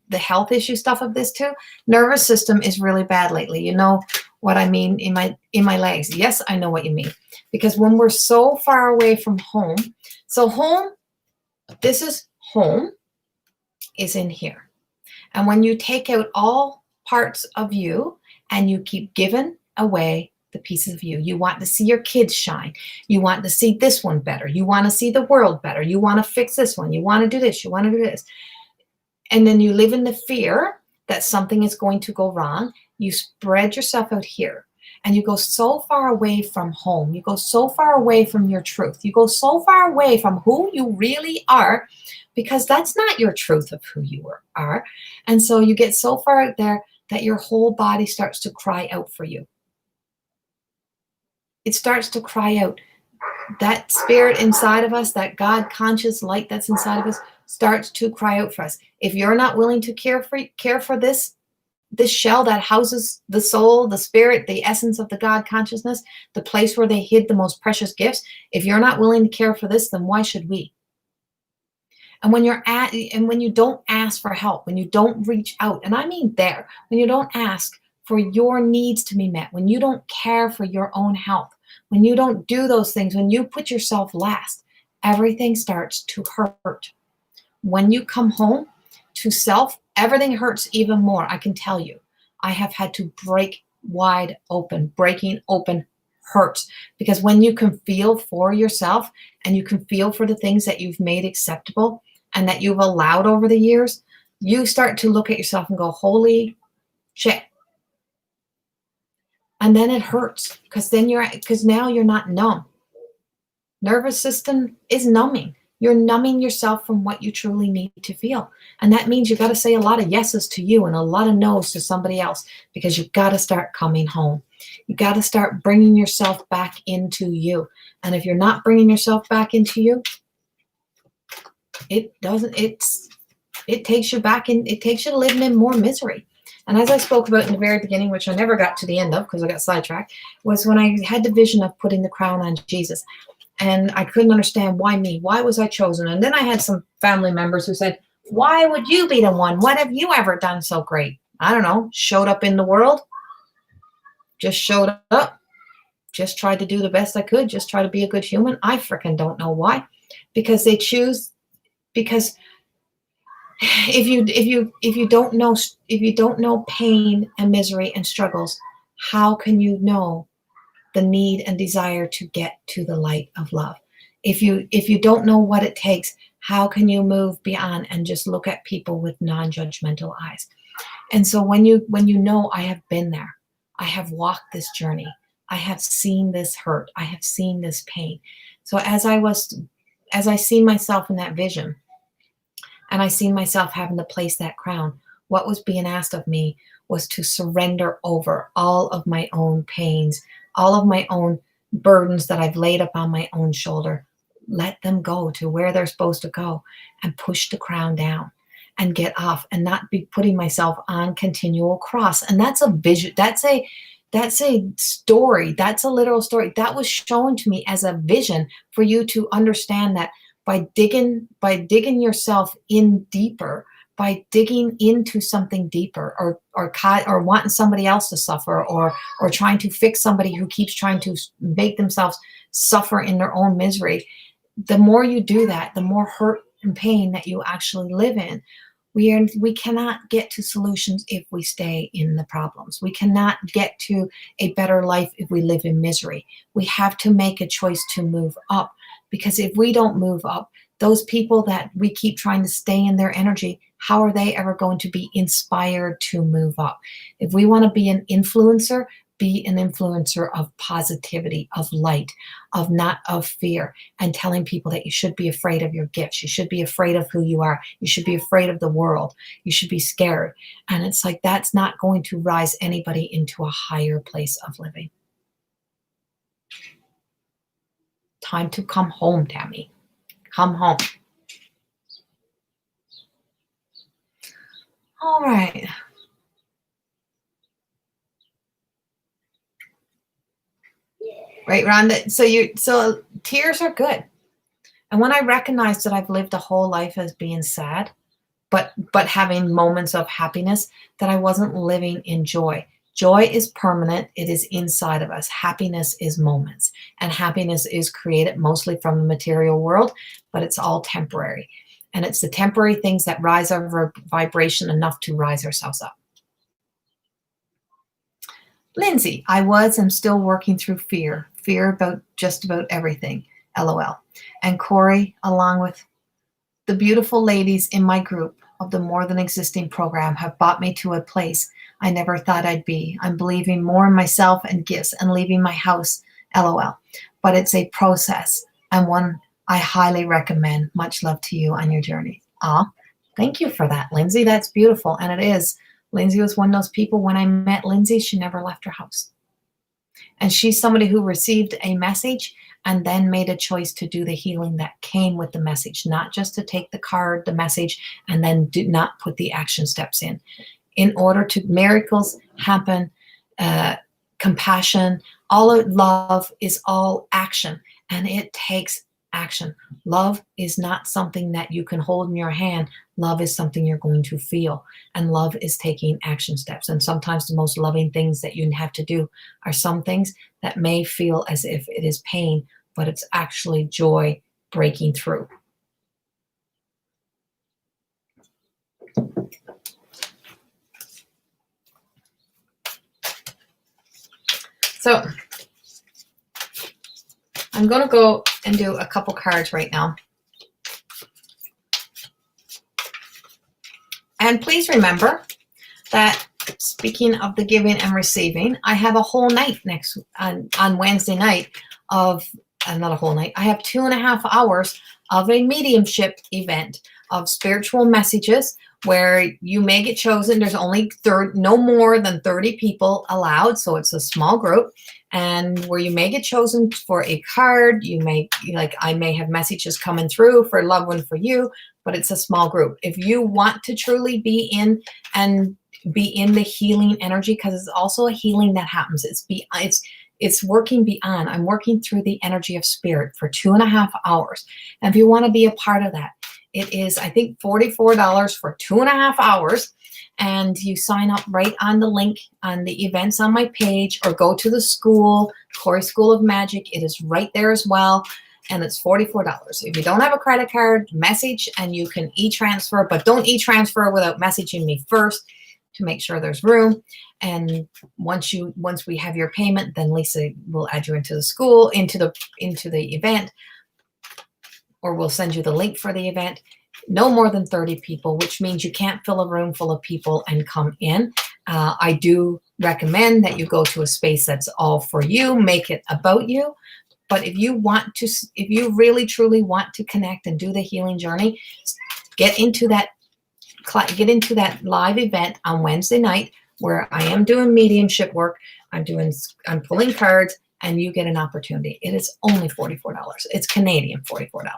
the health issue stuff of this too. Nervous system is really bad lately. You know what I mean in my legs. Yes, I know what you mean. Because when we're so far away from home, so home, this is home, is in here. And when you take out all parts of you and you keep giving away the pieces of you, you want to see your kids shine. You want to see this one better. You want to see the world better. You want to fix this one. You want to do this. You want to do this. And then you live in the fear that something is going to go wrong. You spread yourself out here and you go so far away from home. You go so far away from your truth. You go so far away from who you really are, because that's not your truth of who you are. And so you get so far out there that your whole body starts to cry out for you. It starts to cry out. That spirit inside of us, that God conscious light that's inside of us, starts to cry out for us. If you're not willing to care for this shell that houses the soul, the spirit, the essence of the God consciousness, the place where they hid the most precious gifts, if you're not willing to care for this, then why should we? And when you don't ask for help, when you don't reach out, and I mean there, when you don't ask for your needs to be met, when you don't care for your own health, when you don't do those things, when you put yourself last, everything starts to hurt. When you come home to self, everything hurts even more. I can tell you, I have had to break wide open. Breaking open hurts, because when you can feel for yourself and you can feel for the things that you've made acceptable and that you've allowed over the years, you start to look at yourself and go, holy shit. And then it hurts, because now you're not numb. Nervous system is numbing. You're numbing yourself from what you truly need to feel. And that means you got to say a lot of yeses to you and a lot of no's to somebody else, because you've got to start coming home. You got to start bringing yourself back into you. And if you're not bringing yourself back into you, it takes you back in, it takes you to living in more misery. And as I spoke about in the very beginning, which I never got to the end of because I got sidetracked, was when I had the vision of putting the crown on Jesus. And I couldn't understand why me. Why was I chosen? And then I had some family members who said, why would you be the one? What have you ever done so great? I don't know. Showed up in the world. Just showed up. Just tried to do the best I could. Just try to be a good human. I freaking don't know why. Because they choose. Because if you don't know pain and misery and struggles, how can you know the need and desire to get to the light of love? If you don't know what it takes, how can you move beyond and just look at people with non-judgmental eyes? And so when you know, I have been there, I have walked this journey, I have seen this hurt. I have seen this pain. So as I seen myself in that vision, and I seen myself having to place that crown, what was being asked of me was to surrender over all of my own pains, all of my own burdens that I've laid upon my own shoulder. Let them go to where they're supposed to go and push the crown down and get off and not be putting myself on continual cross. And that's a vision. That's a story. That's a literal story. That was shown to me as a vision for you to understand that by digging yourself in deeper, by digging into something deeper, or wanting somebody else to suffer, or trying to fix somebody who keeps trying to make themselves suffer in their own misery, the more you do that, the more hurt and pain that you actually live in. We cannot get to solutions if we stay in the problems. We cannot get to a better life if we live in misery. We have to make a choice to move up, because if we don't move up, those people that we keep trying to stay in their energy, how are they ever going to be inspired to move up? If we want to be an influencer, be an influencer of positivity, of light, of not of fear, and telling people that you should be afraid of your gifts. You should be afraid of who you are. You should be afraid of the world. You should be scared. And it's like, that's not going to rise anybody into a higher place of living. Time to come home, Tammy. Come home. All right. Right, Rhonda? So tears are good. And when I recognized that I've lived a whole life as being sad, but having moments of happiness, that I wasn't living in joy. Joy is permanent. It is inside of us. Happiness is moments. And happiness is created mostly from the material world, but it's all temporary. And it's the temporary things that rise our vibration enough to rise ourselves up. Lindsay, am still working through fear about just about everything, LOL. And Corey, along with the beautiful ladies in my group of the More Than Existing program, have brought me to a place I never thought I'd be. I'm believing more in myself and gifts and leaving my house, LOL. But it's a process, and one I highly recommend. Much love to you on your journey. Thank you for that, Lindsay. That's beautiful. And it is. Lindsay was one of those people, when I met Lindsay, she never left her house. And she's somebody who received a message and then made a choice to do the healing that came with the message, not just to take the card, the message, and then do not put the action steps in. In order to miracles happen, compassion, all of love is all action, and it takes action. Love is not something that you can hold in your hand. Love is something you're going to feel, and love is taking action steps. And sometimes the most loving things that you have to do are some things that may feel as if it is pain, but it's actually joy breaking through. So I'm going to go and do a couple cards right now. And please remember that, speaking of the giving and receiving, I have a whole night on Wednesday night of, not a whole night, I have 2.5 hours of a mediumship event of spiritual messages where you may get chosen. There's only no more than 30 people allowed, so it's a small group, and where you may get chosen for a card. You may, like, I may have messages coming through for a loved one for you, but it's a small group. If you want to truly be in the healing energy, because it's also a healing that happens. It's working beyond. I'm working through the energy of spirit for 2.5 hours. And if you want to be a part of that, it is, I think, $44 for 2.5 hours. And you sign up right on the link on the events on my page, or go to the school, Corey School of Magic. It is right there as well. And it's $44. If you don't have a credit card, message, and you can e-transfer, but don't e-transfer without messaging me first to make sure there's room. And once we have your payment, then Lisa will add you into the school, into the event, or we'll send you the link for the event. No more than 30 people, which means you can't fill a room full of people and come in. I do recommend that you go to a space that's all for you, make it about you. But if you really truly want to connect and do the healing journey, get into that live event on Wednesday night where I am doing mediumship work. I'm pulling cards, and you get an opportunity. It is only $44. It's Canadian $44.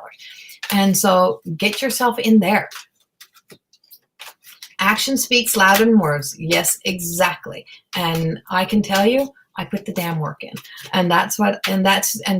And so get yourself in there. Action speaks louder than words. Yes, exactly. And I can tell you, I put the damn work in. And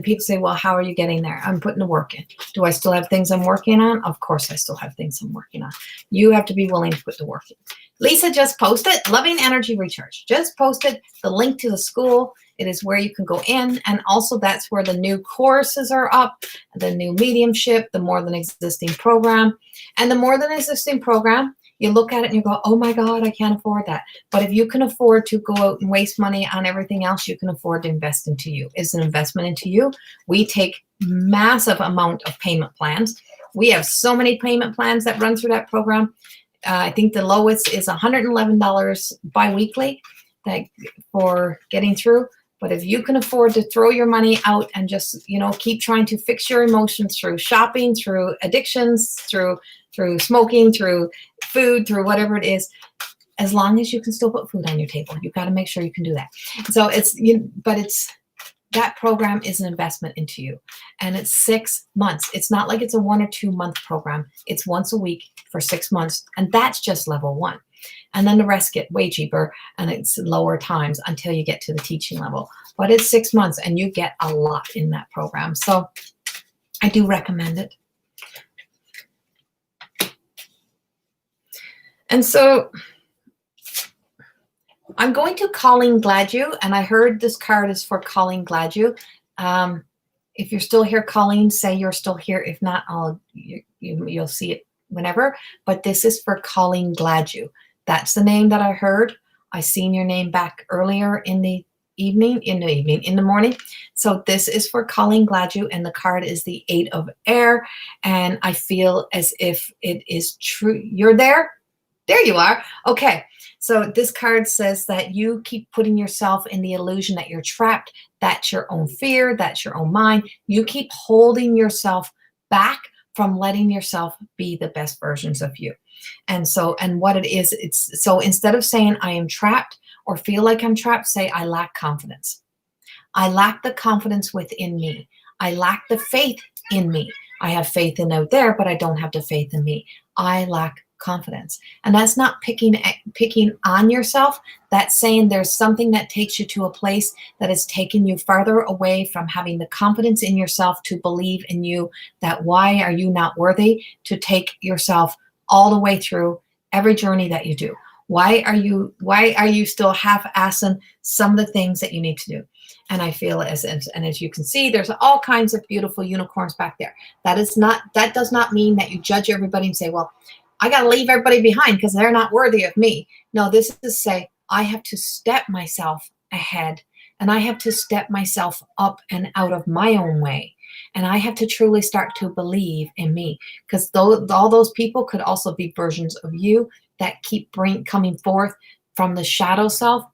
people say, well, how are you getting there? I'm putting the work in. Do I still have things I'm working on? Of course I still have things I'm working on. You have to be willing to put the work in. Lisa just posted Loving Energy Recharge. Just posted the link to the school. It is where you can go in. And also that's where the new courses are up, the new mediumship, the More Than Existing program. And the More Than Existing program, you look at it and you go, oh my God, I can't afford that. But if you can afford to go out and waste money on everything else, you can afford to invest into you. It's an investment into you. We take massive amount of payment plans. We have so many payment plans that run through that program. I think the lowest is $111 biweekly for getting through. But if you can afford to throw your money out and just, keep trying to fix your emotions through shopping, through addictions, through smoking, through food, through whatever it is, as long as you can still put food on your table, you've got to make sure you can do that. So that program is an investment into you, and it's 6 months. It's not like it's a 1 or 2 month program. It's once a week for 6 months, and that's just level 1. And then the rest get way cheaper, and it's lower times until you get to the teaching level. But it's 6 months, and you get a lot in that program. So I do recommend it. And so I'm going to Colleen Gladue, and I heard this card is for Colleen Gladue. If you're still here, Colleen, say you're still here. If not, you'll see it whenever. But this is for Colleen Gladue. That's the name that I heard. I seen your name back earlier in the morning. So this is for Colleen Gladue, and the card is the 8 of Air. And I feel as if it is true. You're there? There you are. Okay. So this card says that you keep putting yourself in the illusion that you're trapped. That's your own fear. That's your own mind. You keep holding yourself back from letting yourself be the best versions of you. And what it is, so instead of saying I am trapped or feel like I'm trapped, say I lack confidence. I lack the confidence within me. I lack the faith in me. I have faith in out there, but I don't have the faith in me. I lack confidence. And that's not picking on yourself. That's saying there's something that takes you to a place that has taken you farther away from having the confidence in yourself to believe in you. That why are you not worthy to take yourself all the way through every journey that you do? Why are you still half-assing some of the things that you need to do? And I feel as you can see, there's all kinds of beautiful unicorns back there. That does not mean that you judge everybody and say, well, I got to leave everybody behind because they're not worthy of me. No, this is say, I have to step myself ahead, and I have to step myself up and out of my own way. And I have to truly start to believe in me, because all those people could also be versions of you that keep coming forth from the shadow self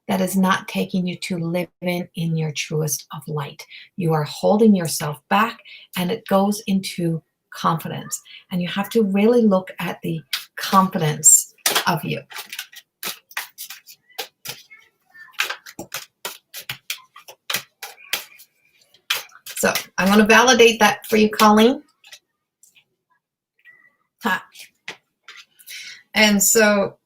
that is not taking you to living in your truest of light. You are holding yourself back, and it goes into confidence. And you have to really look at the confidence of you. So I'm going to validate that for you, Colleen. And so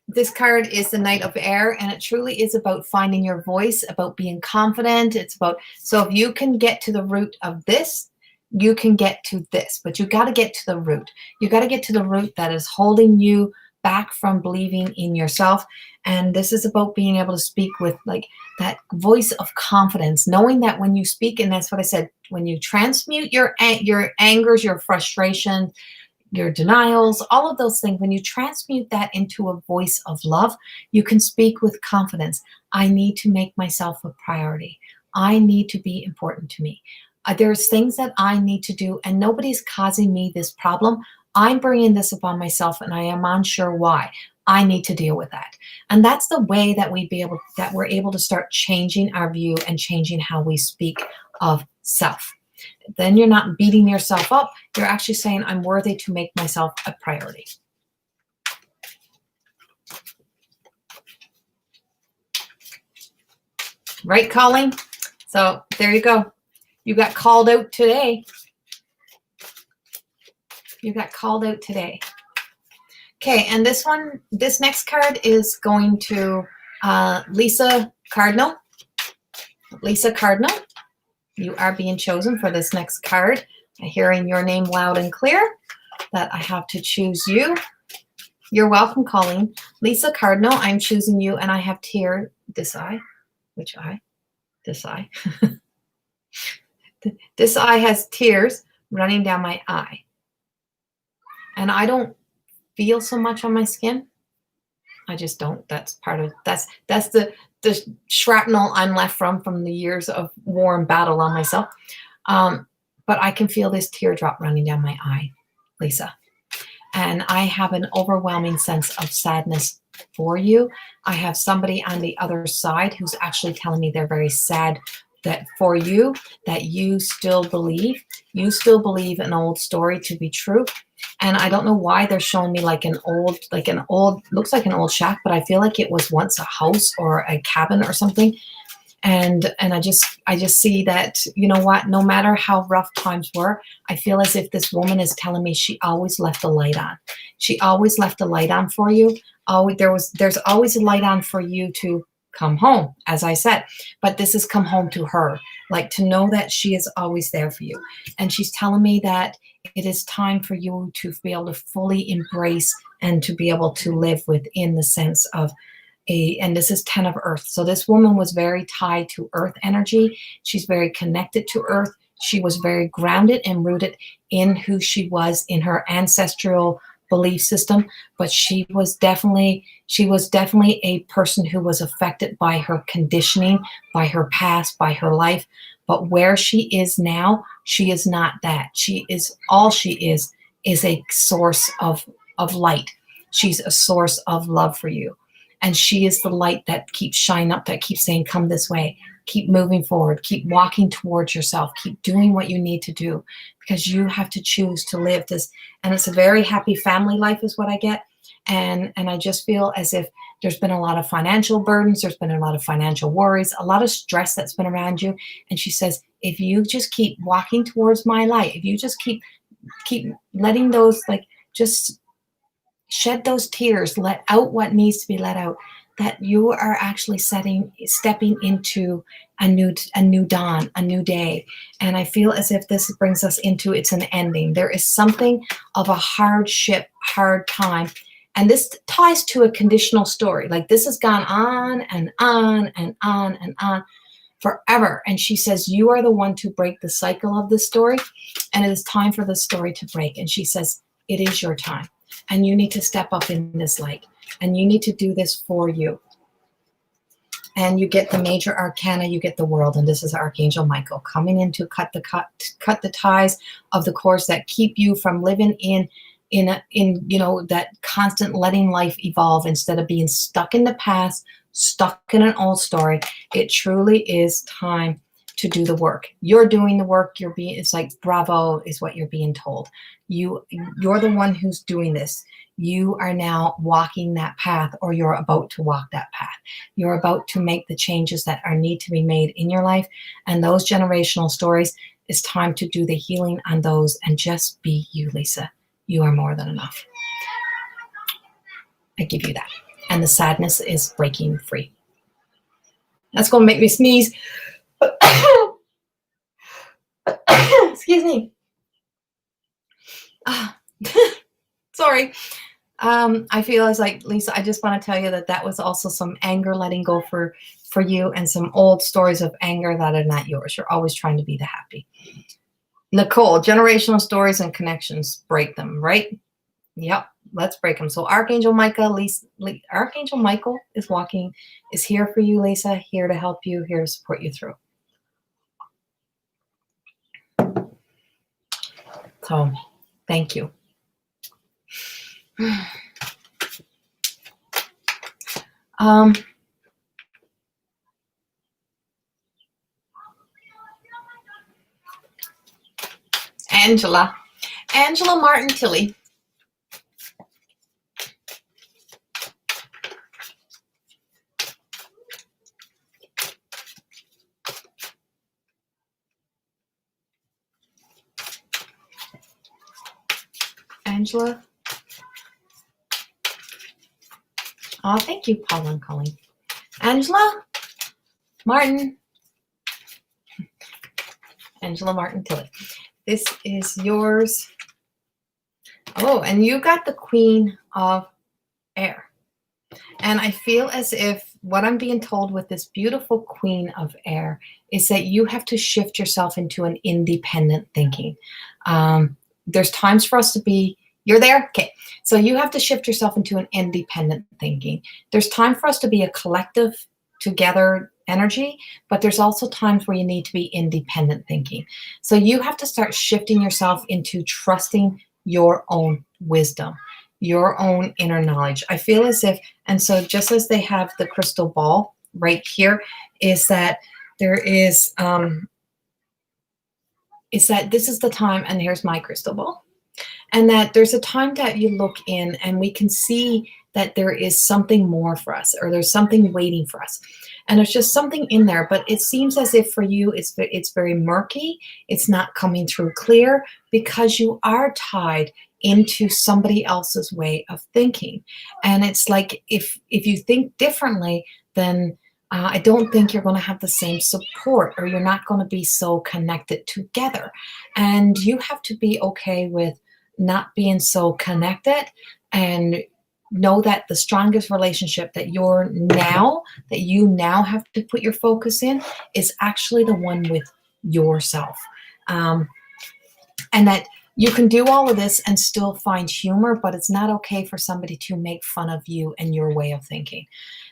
this card is the Knight of Air, and it truly is about finding your voice, about being confident. It's about, so if you can get to the root of this, you can get to this, but you got to get to the root. You got to get to the root that is holding you back from believing in yourself. And this is about being able to speak with like that voice of confidence, knowing that when you speak, and that's what I said, when you transmute your angers, your frustration, your denials, all of those things, when you transmute that into a voice of love, you can speak with confidence. I need to make myself a priority. I need to be important to me. There's things that I need to do, and nobody's causing me this problem. I'm bringing this upon myself, and I am unsure why. I need to deal with that. And that's the way that we're able to start changing our view and changing how we speak of self. Then you're not beating yourself up. You're actually saying, I'm worthy to make myself a priority. Right, Colleen? So there you go. You got called out today. You got called out today. Okay, and this next card is going to Lisa Cardinal. Lisa Cardinal, you are being chosen for this next card. I'm hearing your name loud and clear that I have to choose you. You're welcome, Colleen. Lisa Cardinal, I'm choosing you, and I have tear. This eye. Which eye? This eye. This eye has tears running down my eye. And I don't feel so much on my skin. I just don't. That's part of that's the shrapnel I'm left from the years of war and battle on myself. But I can feel this teardrop running down my eye, Lisa. And I have an overwhelming sense of sadness for you. I have somebody on the other side who's actually telling me they're very sad that for you, that you still believe an old story to be true. And I don't know why they're showing me like an old, looks like an old shack, but I feel like it was once a house or a cabin or something. And I just see that, you know what, no matter how rough times were, I feel as if this woman is telling me she always left the light on. She always left the light on for you. There's always a light on for you to come home, as I said, but this has come home to her, like to know that she is always there for you. And she's telling me that it is time for you to be able to fully embrace and to be able to live within the sense of and this is 10 of earth. So this woman was very tied to earth energy. She's very connected to earth. She was very grounded and rooted in who she was in her ancestral belief system, but she was definitely a person who was affected by her conditioning, by her past, by her life. But where she is now, she is not that. She is a source of light. She's a source of love for you. And she is the light that keeps shining up, that keeps saying, come this way, keep moving forward, keep walking towards yourself, keep doing what you need to do, because you have to choose to live this. And it's a very happy family life is what I get. And I just feel as if there's been a lot of financial burdens, there's been a lot of financial worries, a lot of stress that's been around you. And she says, if you just keep walking towards my light, if you just keep letting those, like, just shed those tears, let out what needs to be let out, that you are actually stepping into a new dawn, a new day. And I feel as if this brings us into, it's an ending. There is something of a hardship, hard time. And this ties to a conditional story. Like this has gone on and on and on and on forever. And she says, you are the one to break the cycle of this story. And it is time for the story to break. And she says, it is your time. And you need to step up in this light. And you need to do this for you. And you get the major arcana, you get the world. And this is Archangel Michael coming in to cut the ties of the cords that keep you from living in that constant letting life evolve instead of being stuck in the past, stuck in an old story. It truly is time to do the work. You're doing the work. It's like bravo is what you're being told. You're the one who's doing this. You are now walking that path, or you're about to walk that path. You're about to make the changes that need to be made in your life. And those generational stories, it's time to do the healing on those and just be you, Lisa. You are more than enough. I give you that. And the sadness is breaking free. That's going to make me sneeze. Excuse me. Sorry. I feel as like, Lisa, I just want to tell you that was also some anger letting go for you, and some old stories of anger that are not yours. You're always trying to be the happy. Nicole, generational stories and connections, break them, right? Yep, let's break them. So Archangel Michael, Archangel Michael is here for you, Lisa, here to help you, here to support you through. So thank you. Angela Martin Tilly. Angela. Oh, thank you, Paul and Colleen. Angela Martin. Angela Martin Tilly. This is yours. Oh, and you got the Queen of Air. And I feel as if what I'm being told with this beautiful Queen of Air is that you have to shift yourself into an independent thinking. There's times for us to be, you're there? Okay. So you have to shift yourself into an independent thinking. There's time for us to be a collective together energy, but there's also times where you need to be independent thinking. So you have to start shifting yourself into trusting your own wisdom, your own inner knowledge. I feel as if, and so just as they have the crystal ball right here, is that there is that this is the time, and here's my crystal ball, and that there's a time that you look in and we can see that there is something more for us, or there's something waiting for us. And there's just something in there, but it seems as if for you it's very murky. It's not coming through clear because you are tied into somebody else's way of thinking. And it's like if you think differently, then I don't think you're going to have the same support, or you're not going to be so connected together. And you have to be okay with not being so connected, and know that the strongest relationship that you now have to put your focus in is actually the one with yourself. And that you can do all of this and still find humor, but it's not okay for somebody to make fun of you and your way of thinking.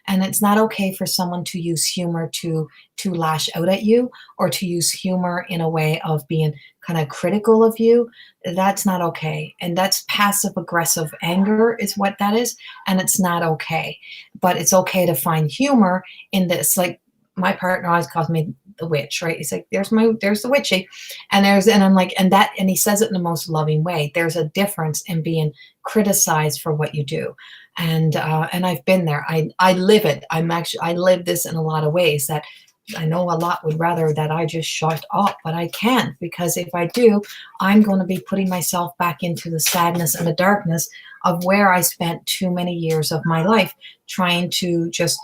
And it's not okay for someone to use humor to lash out at you, or to use humor in a way of being kind of critical of you. That's not okay. And that's passive aggressive anger is what that is. And it's not okay. But it's okay to find humor in this. Like my partner always calls me the witch, right? He's like, there's the witchy. And I'm like, and he says it in the most loving way. There's a difference in being criticized for what you do. And I've been there. I live it. I live this in a lot of ways that I know a lot would rather that I just shut up, but I can't, because if I do, I'm going to be putting myself back into the sadness and the darkness of where I spent too many years of my life trying to just,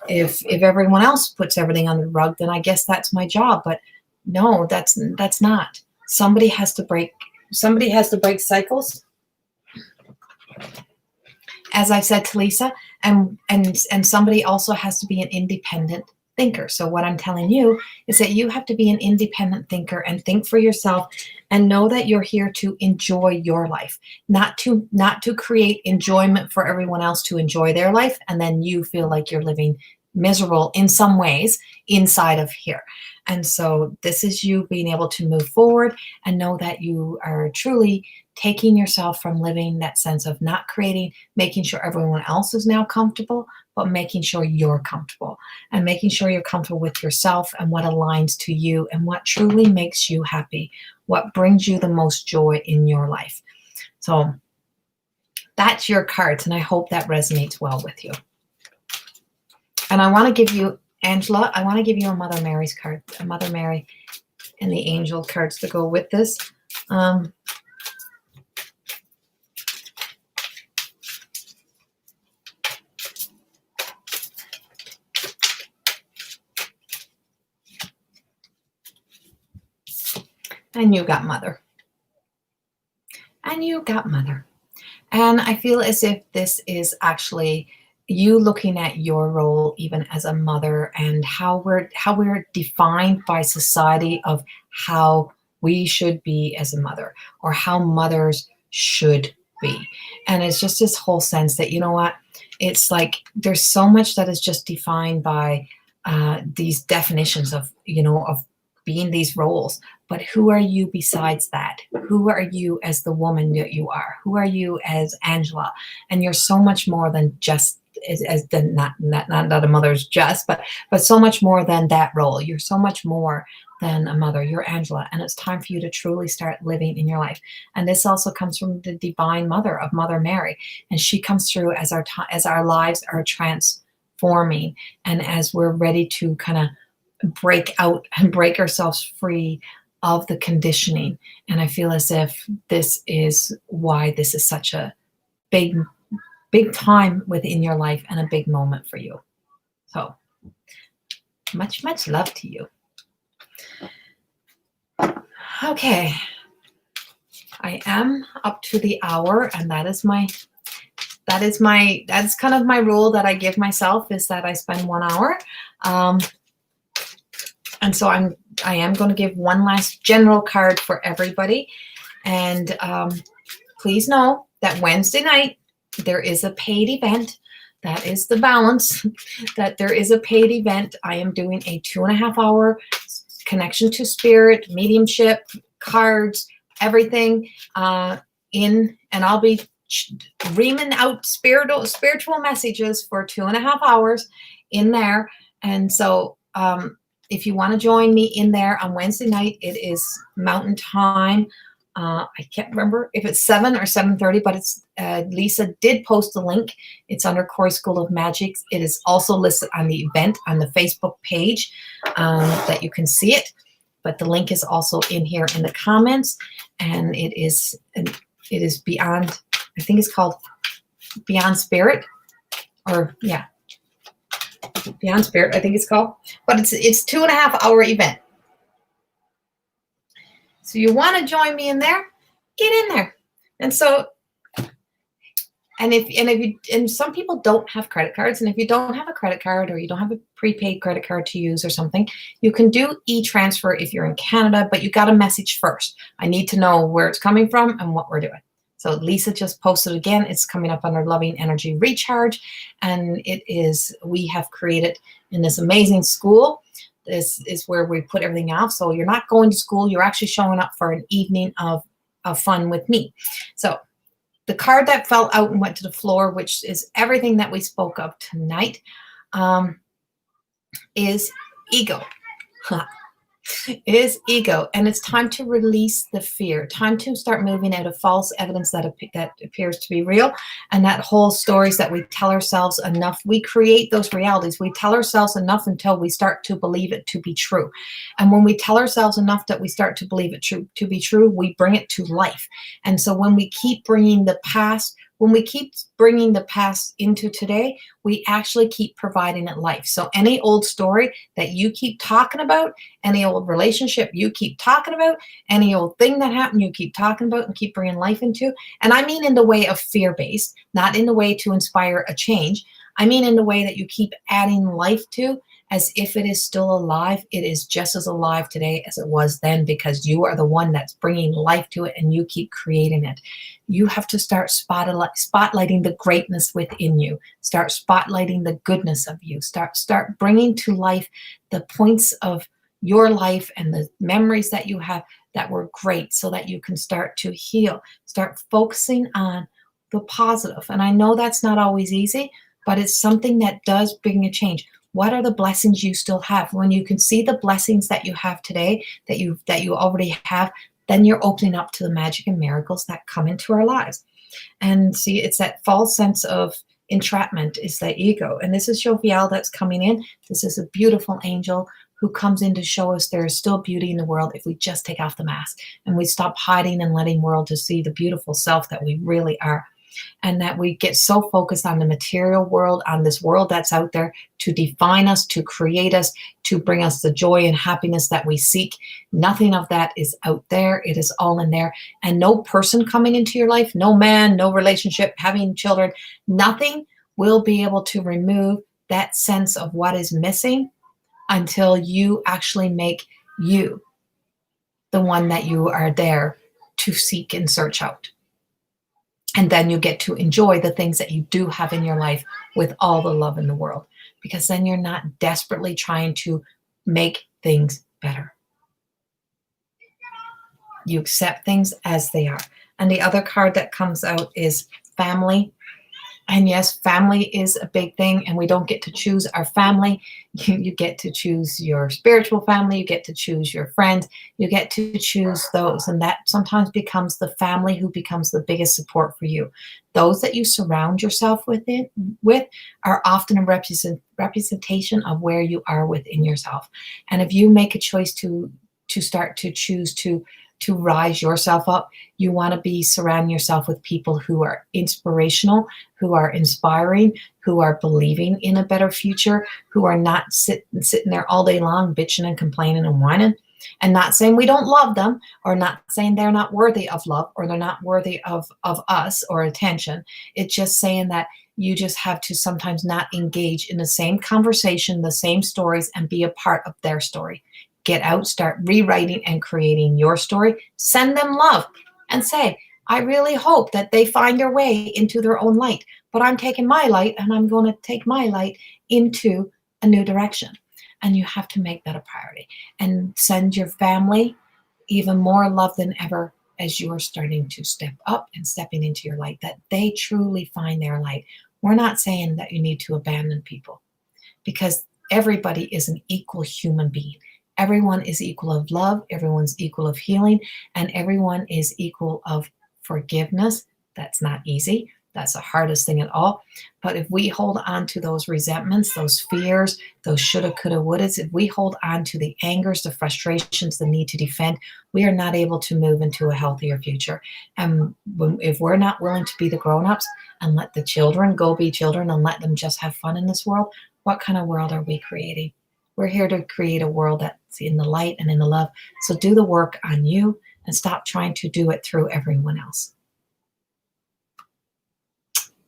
if everyone else puts everything on the rug, then I guess that's my job. But no, that's not. Somebody has to break cycles. As I said to Lisa, and somebody also has to be an independent thinker. So what I'm telling you is that you have to be an independent thinker and think for yourself, and know that you're here to enjoy your life, not to create enjoyment for everyone else to enjoy their life, and then you feel like you're living miserable in some ways inside of here. And so this is you being able to move forward and know that you are truly taking yourself from living that sense of not creating, making sure everyone else is now comfortable, but making sure you're comfortable, and making sure you're comfortable with yourself and what aligns to you and what truly makes you happy, what brings you the most joy in your life. So that's your cards, and I hope that resonates well with you. And I want to give you, Angela, I want to give you a Mother Mary's card, a Mother Mary and the angel cards to go with this. And you got Mother. And you got Mother. And I feel as if this is actually you looking at your role even as a mother, and how we're defined by society of how we should be as a mother, or how mothers should be. And it's just this whole sense that, you know what, it's like there's so much that is just defined by these definitions of, of being these roles. But who are you besides that? Who are you as the woman that you are? Who are you as Angela? And you're so much more than just as the, not a mother's just, but so much more than that role. You're so much more than a mother. You're Angela, and it's time for you to truly start living in your life. And this also comes from the divine mother of Mother Mary, and she comes through as our lives are transforming, and as we're ready to kind of break out and break ourselves free of the conditioning. And I feel as if this is why this is such a big time within your life and a big moment for you. So much love to you. Okay, I am up to the hour, and that's kind of my rule that I give myself, is that I spend 1 hour. And so I am going to give one last general card for everybody. And please know that Wednesday night there is a paid event. That is the balance, that there is a paid event. I am doing a 2.5 hour connection to spirit, mediumship, cards, everything and I'll be reaming out spiritual messages for 2.5 hours in there. And so if you want to join me in there on Wednesday night, it is Mountain Time. I can't remember if it's 7 or 7:30, but it's Lisa did post the link. It's under Corey School of Magic. It is also listed on the event on the Facebook page that you can see it. But the link is also in here in the comments, and it is Beyond. I think it's called Beyond Spirit, or yeah, Beyond Spirit. I think it's called. But it's 2.5 hour event. So you want to join me in there? Get in there. And so, and some people don't have credit cards, and if you don't have a credit card, or you don't have a prepaid credit card to use or something, you can do e-transfer if you're in Canada, but you got to message first. I need to know where it's coming from and what we're doing. So Lisa just posted again. It's coming up under Loving Energy Recharge, and we have created in this amazing school. This is where we put everything off. So you're not going to school. You're actually showing up for an evening of fun with me. So the card that fell out and went to the floor, which is everything that we spoke of tonight, is ego. Is ego. And it's time to release the fear, time to start moving out of false evidence that appears to be real. And that whole stories that we tell ourselves enough, we create those realities. We tell ourselves enough until we start to believe it to be true. And when we tell ourselves enough that we start to believe it to be true, we bring it to life. And so when we keep bringing the past into today, we actually keep providing it life. So any old story that you keep talking about, any old relationship you keep talking about, any old thing that happened you keep talking about and keep bringing life into, and I mean in the way of fear-based, not in the way to inspire a change. I mean in the way that you keep adding life to, as if it is still alive. It is just as alive today as it was then, because you are the one that's bringing life to it, and you keep creating it. You have to start spotlighting the greatness within you. Start spotlighting the goodness of you. Start bringing to life the points of your life and the memories that you have that were great, so that you can start to heal. Start focusing on the positive. And I know that's not always easy, but it's something that does bring a change. What are the blessings you still have? When you can see the blessings that you have today, that you already have, then you're opening up to the magic and miracles that come into our lives. And see, it's that false sense of entrapment is the ego. And this is Jovial that's coming in. This is a beautiful angel who comes in to show us there is still beauty in the world if we just take off the mask and we stop hiding and letting world to see the beautiful self that we really are. And that we get so focused on the material world, on this world that's out there to define us, to create us, to bring us the joy and happiness that we seek. Nothing of that is out there. It is all in there. And no person coming into your life, no man, no relationship, having children, nothing will be able to remove that sense of what is missing until you actually make you the one that you are there to seek and search out. And then you get to enjoy the things that you do have in your life with all the love in the world, because then you're not desperately trying to make things better. You accept things as they are. And the other card that comes out is family. And yes, family is a big thing, and we don't get to choose our family. You get to choose your spiritual family, you get to choose your friends, you get to choose those. And that sometimes becomes the family who becomes the biggest support for you. Those that you surround yourself with are often a representation of where you are within yourself. And if you make a choice to start to choose to rise yourself up, you want to be surrounding yourself with people who are inspirational, who are inspiring, who are believing in a better future, who are not sitting there all day long bitching and complaining and whining, and not saying we don't love them, or not saying they're not worthy of love, or they're not worthy of us or attention. It's just saying that you just have to sometimes not engage in the same conversation, the same stories, and be a part of their story. Get out, start rewriting and creating your story. Send them love and say, I really hope that they find their way into their own light, but I'm taking my light and I'm going to take my light into a new direction. And you have to make that a priority and send your family even more love than ever as you are starting to step up and stepping into your light, that they truly find their light. We're not saying that you need to abandon people, because everybody is an equal human being. Everyone is equal of love, everyone's equal of healing, and everyone is equal of forgiveness. That's not easy. That's the hardest thing at all. But if we hold on to those resentments, those fears, those shoulda, coulda, wouldas, if we hold on to the angers, the frustrations, the need to defend, we are not able to move into a healthier future. And if we're not willing to be the grown-ups and let the children go be children and let them just have fun in this world, what kind of world are we creating? We're here to create a world that's in the light and in the love. So do the work on you and stop trying to do it through everyone else.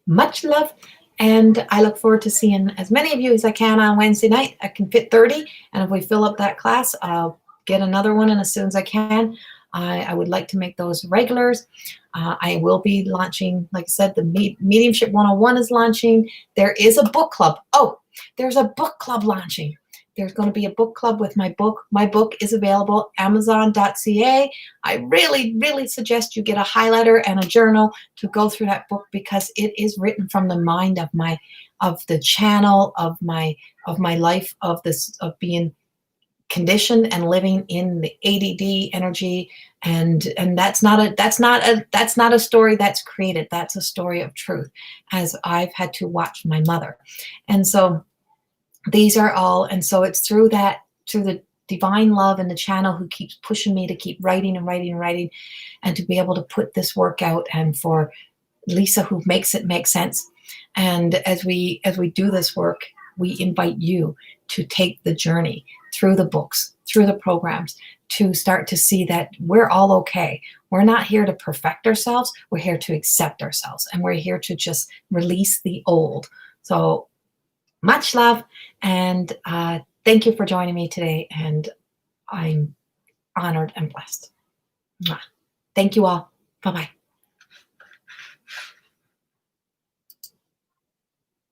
Much love. And I look forward to seeing as many of you as I can on Wednesday night. I can fit 30. And if we fill up that class, I'll get another one in as soon as I can. I would like to make those regulars. I will be launching, like I said, the Mediumship 101 is launching. There is a book club. Oh, there's a book club launching. There's going to be a book club with my book. My book is available, Amazon.ca. I really, really suggest you get a highlighter and a journal to go through that book, because it is written from the mind of the channel of my life, of being conditioned and living in the ADD energy, and that's not a story that's created. That's a story of truth, as I've had to watch my mother. And so these are all, and so it's through the divine love and the channel who keeps pushing me to keep writing and writing and writing, and to be able to put this work out, and for Lisa who makes it make sense. And as we do this work, we invite you to take the journey through the books, through the programs, to start to see that we're all okay. We're not here to perfect ourselves. We're here to accept ourselves, and we're here to just release the old. So much love, and thank you for joining me today, and I'm honored and blessed. Thank you all. Bye-bye.